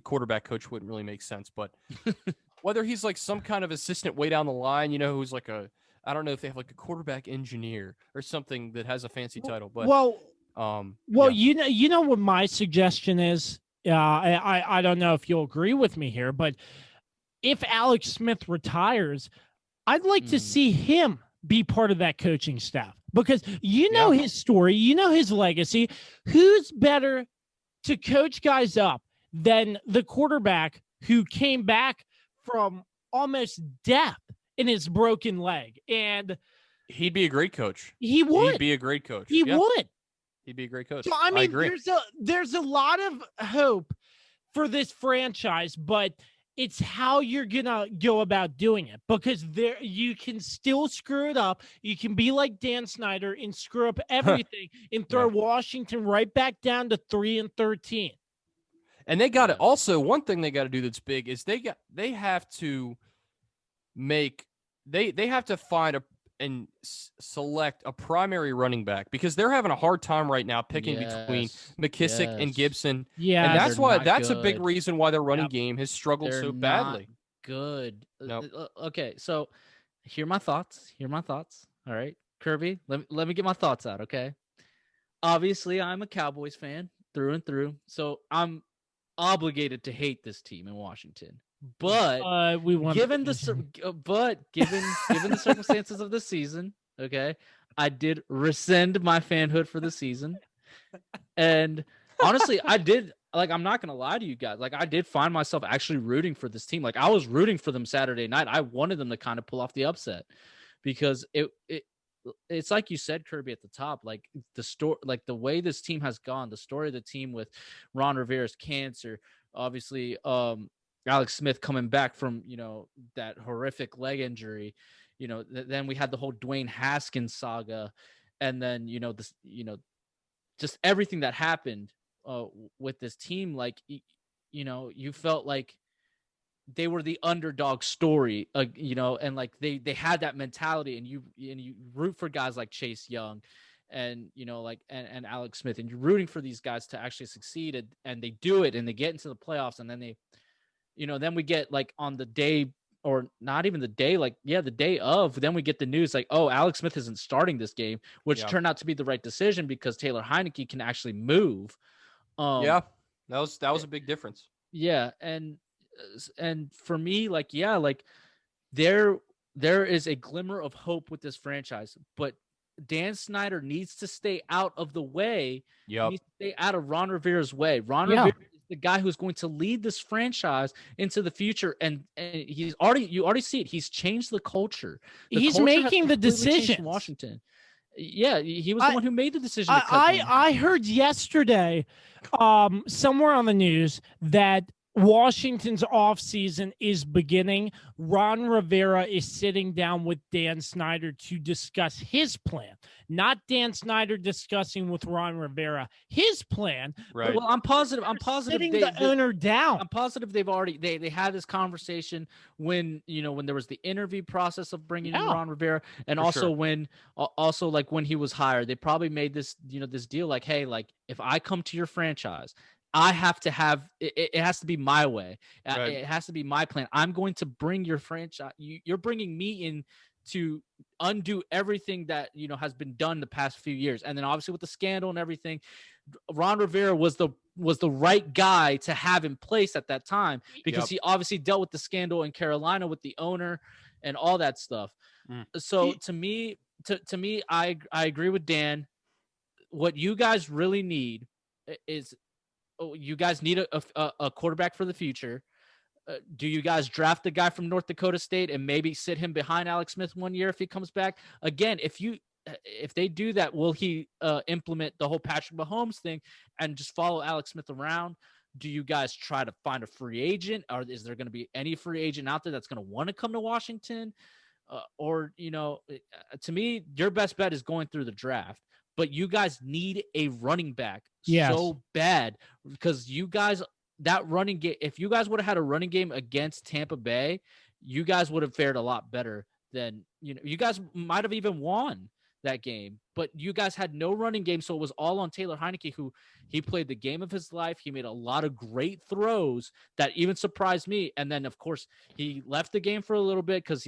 quarterback coach wouldn't really make sense, but whether he's like some kind of assistant way down the line, who's like I don't know if they have like a quarterback engineer or something that has a fancy title, but you know what my suggestion is. I don't know if you'll agree with me here, but if Alex Smith retires, I'd like to see him be part of that coaching staff, because his story, his legacy. Who's better to coach guys up than the quarterback who came back from almost death in his broken leg? And he'd be a great coach. He would. He'd be a great coach. He would. He'd be a great coach. So, I mean, there's a lot of hope for this franchise, but it's how you're gonna go about doing it, because you can still screw it up. You can be like Dan Snyder and screw up everything and throw Washington right back down to 3-13. And they got to also, one thing they got to do that's big is they have to find and select a primary running back, because they're having a hard time right now picking between McKissick and Gibson. Yeah, and that's a big reason why their running game has struggled so badly. Good. Nope. Okay, so hear my thoughts. All right, Kirby, let me get my thoughts out. Okay, obviously I'm a Cowboys fan through and through, so I'm obligated to hate this team in Washington. But given the circumstances of the season, okay, I did rescind my fanhood for the season. And honestly, I did, like, I'm not going to lie to you guys. Like, I did find myself actually rooting for this team. Like, I was rooting for them Saturday night. I wanted them to kind of pull off the upset because it's like you said, Kirby, at the top, like the story, like the way this team has gone, the story of the team with Ron Rivera's cancer, obviously, Alex Smith coming back from, that horrific leg injury, then we had the whole Dwayne Haskins saga. And then, just everything that happened with this team, like, you felt like they were the underdog story, and like they had that mentality, and you root for guys like Chase Young and, and Alex Smith, and you're rooting for these guys to actually succeed, and they do it, and they get into the playoffs, and then then we get, like, on the day, or not even the day, the day of, then we get the news like, oh, Alex Smith isn't starting this game, which turned out to be the right decision because Taylor Heineke can actually move. That was a big difference. Yeah, and for me, there is a glimmer of hope with this franchise, but Dan Snyder needs to stay out of the way. Yep. He needs to stay out of Ron Rivera's way. Rivera is the guy who's going to lead this franchise into the future, and you already see it. He's changed the culture. He's making the decision in Washington. Yeah, he was the one who made the decision. I heard yesterday, somewhere on the news, that Washington's offseason is beginning. Ron Rivera is sitting down with Dan Snyder to discuss his plan, not Dan Snyder discussing with Ron Rivera his plan. Right. Well, I'm positive. Sitting the owner down. I'm positive they've already they had this conversation when there was the interview process of bringing in Ron Rivera, and when he was hired, they probably made this this deal like, hey, like, if I come to your franchise, I have to have it has to be my way. Right. It has to be my plan. I'm going to bring your franchise. You're bringing me in to undo everything that has been done the past few years. And then obviously with the scandal and everything, Ron Rivera was the right guy to have in place at that time because he obviously dealt with the scandal in Carolina with the owner and all that stuff. So to me, I agree with Dan. What you guys really need is, you guys need a quarterback for the future. Do you guys draft the guy from North Dakota State and maybe sit him behind Alex Smith 1 year if he comes back? Again, if they do that, will he implement the whole Patrick Mahomes thing and just follow Alex Smith around? Do you guys try to find a free agent, or is there going to be any free agent out there that's going to want to come to Washington? To me, your best bet is going through the draft. But you guys need a running back so bad, because you guys, that running game, if you guys would have had a running game against Tampa Bay, you guys would have fared a lot better than, you guys might have even won that game, but you guys had no running game. So it was all on Taylor Heineke, who he played the game of his life. He made a lot of great throws that even surprised me. And then of course he left the game for a little bit because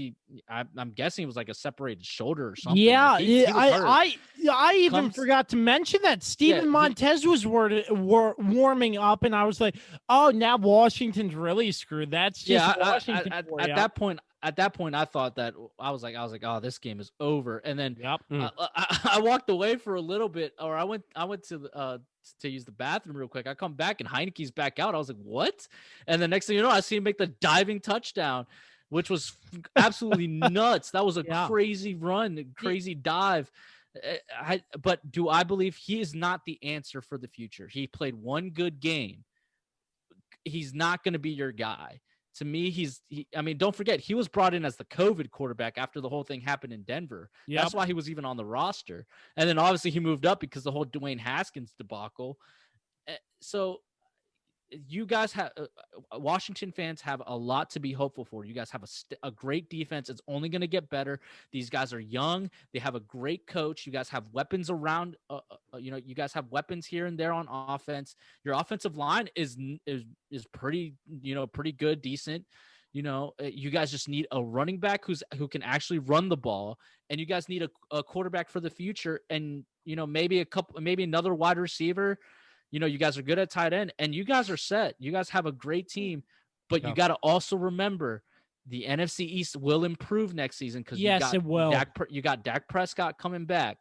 I'm guessing it was like a separated shoulder or something. Yeah. Like he was hurt. I even forgot to mention that Steven Montez was warming up, and I was like, oh, now Washington's really screwed. That's just Washington. At that point, I thought that I was like, oh, this game is over. And then I walked away for a little bit, or I went to use the bathroom real quick. I come back and Heineke's back out. I was like, what? And the next thing you know, I see him make the diving touchdown, which was absolutely nuts. That was a crazy run, crazy dive. But do I believe he is not the answer for the future? He played one good game. He's not going to be your guy. To me, don't forget, he was brought in as the COVID quarterback after the whole thing happened in Denver. Yep. That's why he was even on the roster. And then obviously he moved up because the whole Dwayne Haskins debacle. So you guys have Washington fans have a lot to be hopeful for. You guys have a great defense. It's only going to get better. These guys are young. They have a great coach. You guys have weapons around. You guys have weapons here and there on offense. Your offensive line is pretty, pretty good, decent. You guys just need a running back who can actually run the ball, and you guys need a quarterback for the future, and maybe another wide receiver. You guys are good at tight end, and you guys are set. You guys have a great team, but you got to also remember the NFC East will improve next season because it will. You got Dak Prescott coming back.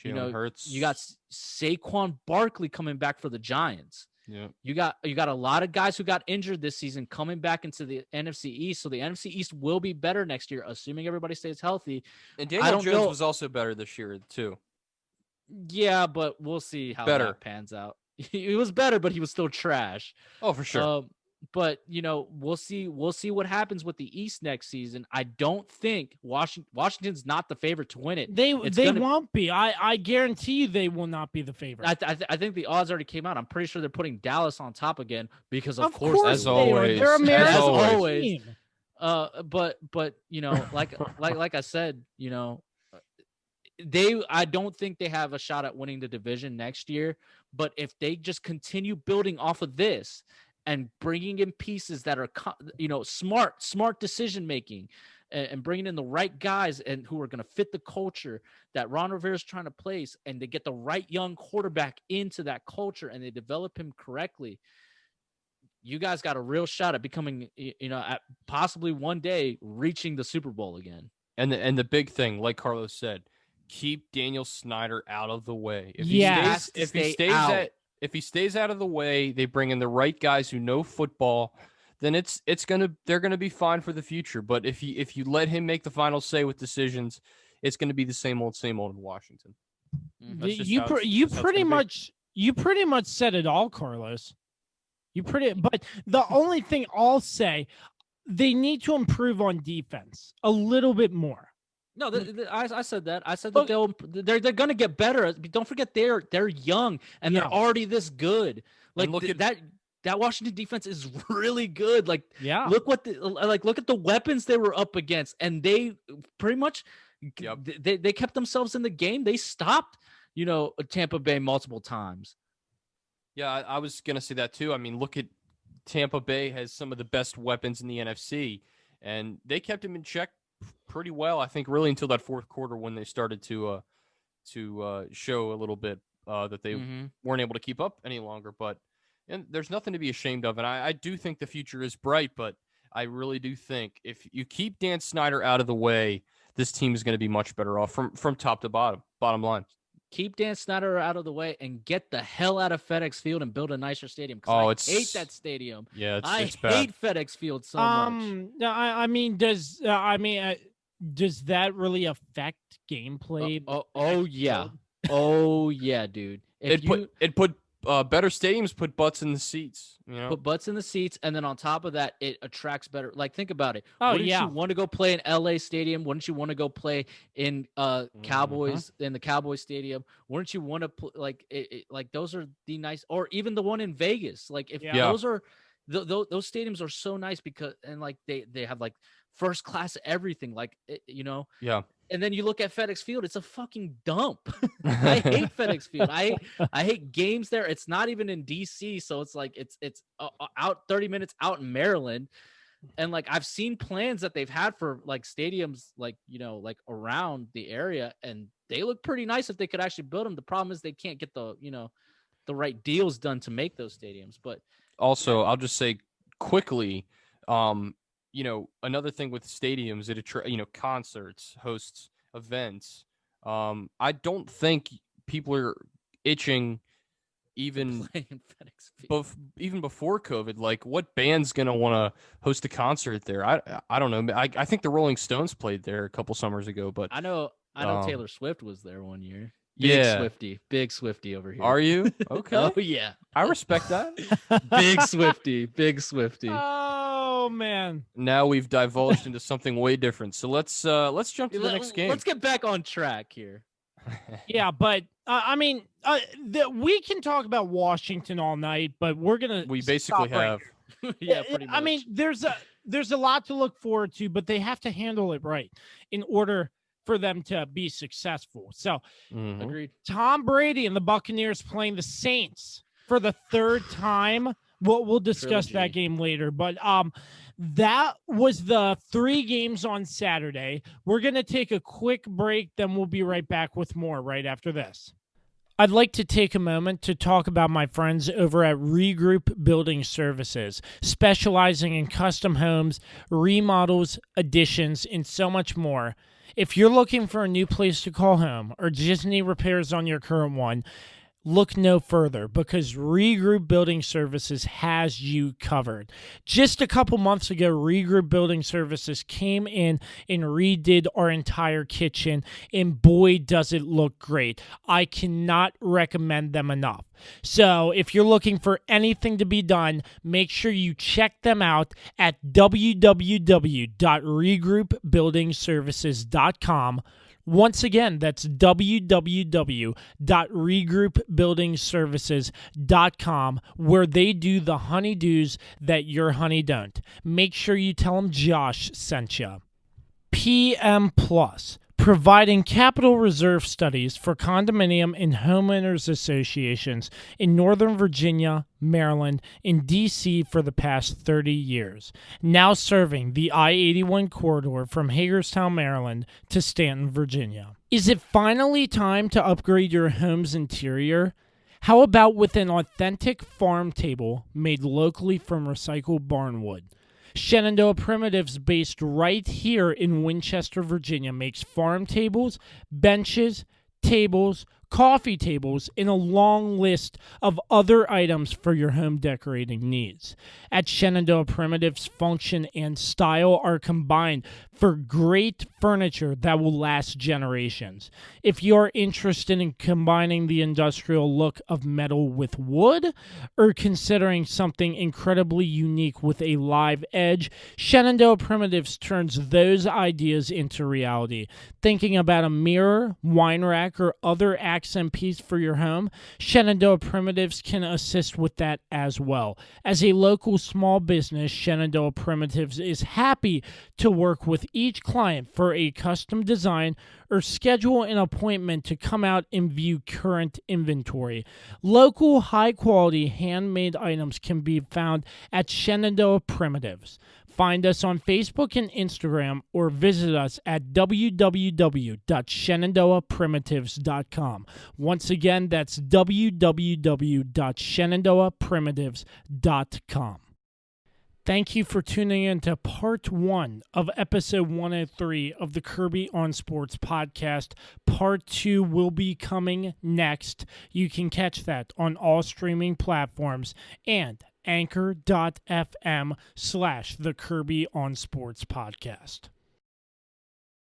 Jalen Hurts. You got Saquon Barkley coming back for the Giants. Yeah. You got a lot of guys who got injured this season coming back into the NFC East. So the NFC East will be better next year, assuming everybody stays healthy. And Daniel Jones was also better this year too. Yeah, but we'll see how that pans out. He was better, but he was still trash. Oh, for sure. But we'll see what happens with the East next season. I don't think Washington's not the favorite to win it. They won't be. I guarantee you they will not be the favorite. I think the odds already came out. I'm pretty sure they're putting Dallas on top again because of course as always. They're America's as always. team. But like I said, I don't think they have a shot at winning the division next year. But if they just continue building off of this and bringing in pieces that are, smart decision making, and bringing in the right guys and who are going to fit the culture that Ron Rivera is trying to place, and they get the right young quarterback into that culture and they develop him correctly, you guys got a real shot at becoming, at possibly one day reaching the Super Bowl again. And the big thing, like Carlos said, keep Daniel Snyder out of the way. If he stays out of the way, they bring in the right guys who know football, then they're gonna be fine for the future. But if you let him make the final say with decisions, it's gonna be the same old in Washington. You pretty much said it all, Carlos. But the only thing I'll say, they need to improve on defense a little bit more. No, I said that. I said that they're going to get better. Don't forget they're young and they're already this good. Like that Washington defense is really good. Like, look at the weapons they were up against, and they pretty much they kept themselves in the game. They stopped, Tampa Bay multiple times. Yeah, I was going to say that too. I mean, look at Tampa Bay has some of the best weapons in the NFC, and they kept him in check pretty well, I think, really until that fourth quarter when they started to show a little bit that they weren't able to keep up any longer. And there's nothing to be ashamed of, and I do think the future is bright, but I really do think if you keep Dan Snyder out of the way, this team is going to be much better off from top to bottom line. Keep Dan Snyder out of the way and get the hell out of FedEx Field and build a nicer stadium. I hate that stadium. Yeah, I it's bad. hate FedEx Field so much. No, does that really affect gameplay? Oh yeah, dude. It put better stadiums put butts in the seats. Put butts in the seats, and then on top of that, it attracts better. Like, think about it. Wouldn't you want to go play in LA Stadium? Wouldn't you want to go play in Cowboys in the Cowboys Stadium? Wouldn't you want to like those are the nice, or even the one in Vegas? Like, if those are those stadiums are so nice because they have like first class everything. Yeah. And then you look at FedEx Field, it's a fucking dump. I hate FedEx Field. I hate games there. It's not even in DC, so it's like it's out 30 minutes out in Maryland. And like I've seen plans that they've had for like stadiums like around the area, and they look pretty nice if they could actually build them. The problem is they can't get the right deals done to make those stadiums. But also, I'll just say quickly, another thing with stadiums, it concerts, hosts events. I don't think people are itching even before COVID. Like, what band's gonna want to host a concert there? I don't know. I think the Rolling Stones played there a couple summers ago, but I know Taylor Swift was there one year. Big Swifty over here. Are you? Okay. Oh yeah, I respect that. Big Swifty. Oh man! Now we've divulged into something way different. So let's jump to the next game. Let's get back on track here. Yeah, but we can talk about Washington all night, but we basically have. Yeah, pretty much. I mean, there's a lot to look forward to, but they have to handle it right in order for them to be successful. So, Agreed. Tom Brady and the Buccaneers playing the Saints for the third time. We'll discuss that game later, but that was the 3 games on Saturday. We're going to take a quick break, then we'll be right back with more right after this. I'd like to take a moment to talk about my friends over at Regroup Building Services, specializing in custom homes, remodels, additions, and so much more. If you're looking for a new place to call home or just need repairs on your current one, look no further because Regroup Building Services has you covered. Just a couple months ago, Regroup Building Services came in and redid our entire kitchen, and boy, does it look great. I cannot recommend them enough. So if you're looking for anything to be done, make sure you check them out at www.regroupbuildingservices.com. Once again, that's www.regroupbuildingservices.com, where they do the honeydews that your honey don't. Make sure you tell them Josh sent you. PM Plus, providing capital reserve studies for condominium and homeowners associations in Northern Virginia, Maryland, and D.C. for the past 30 years, now serving the I-81 corridor from Hagerstown, Maryland to Stanton, Virginia. Is it finally time to upgrade your home's interior? How about with an authentic farm table made locally from recycled barnwood? Shenandoah Primitives, based right here in Winchester, Virginia, makes farm tables, benches, tables, coffee tables, and a long list of other items for your home decorating needs. At Shenandoah Primitives, function and style are combined for great furniture that will last generations. If you're interested in combining the industrial look of metal with wood, or considering something incredibly unique with a live edge, Shenandoah Primitives turns those ideas into reality. Thinking about a mirror, wine rack, or other accent piece for your home, Shenandoah Primitives can assist with that as well. As a local small business, Shenandoah Primitives is happy to work with each client for a custom design or schedule an appointment to come out and view current inventory. Local, high-quality, handmade items can be found at Shenandoah Primitives. Find us on Facebook and Instagram or visit us at www.shenandoahprimitives.com. Once again, that's www.shenandoahprimitives.com. Thank you for tuning in to part 1 of episode 103 of the Kirby on Sports podcast. Part 2 will be coming next. You can catch that on all streaming platforms and anchor.fm/the Kirby on Sports podcast.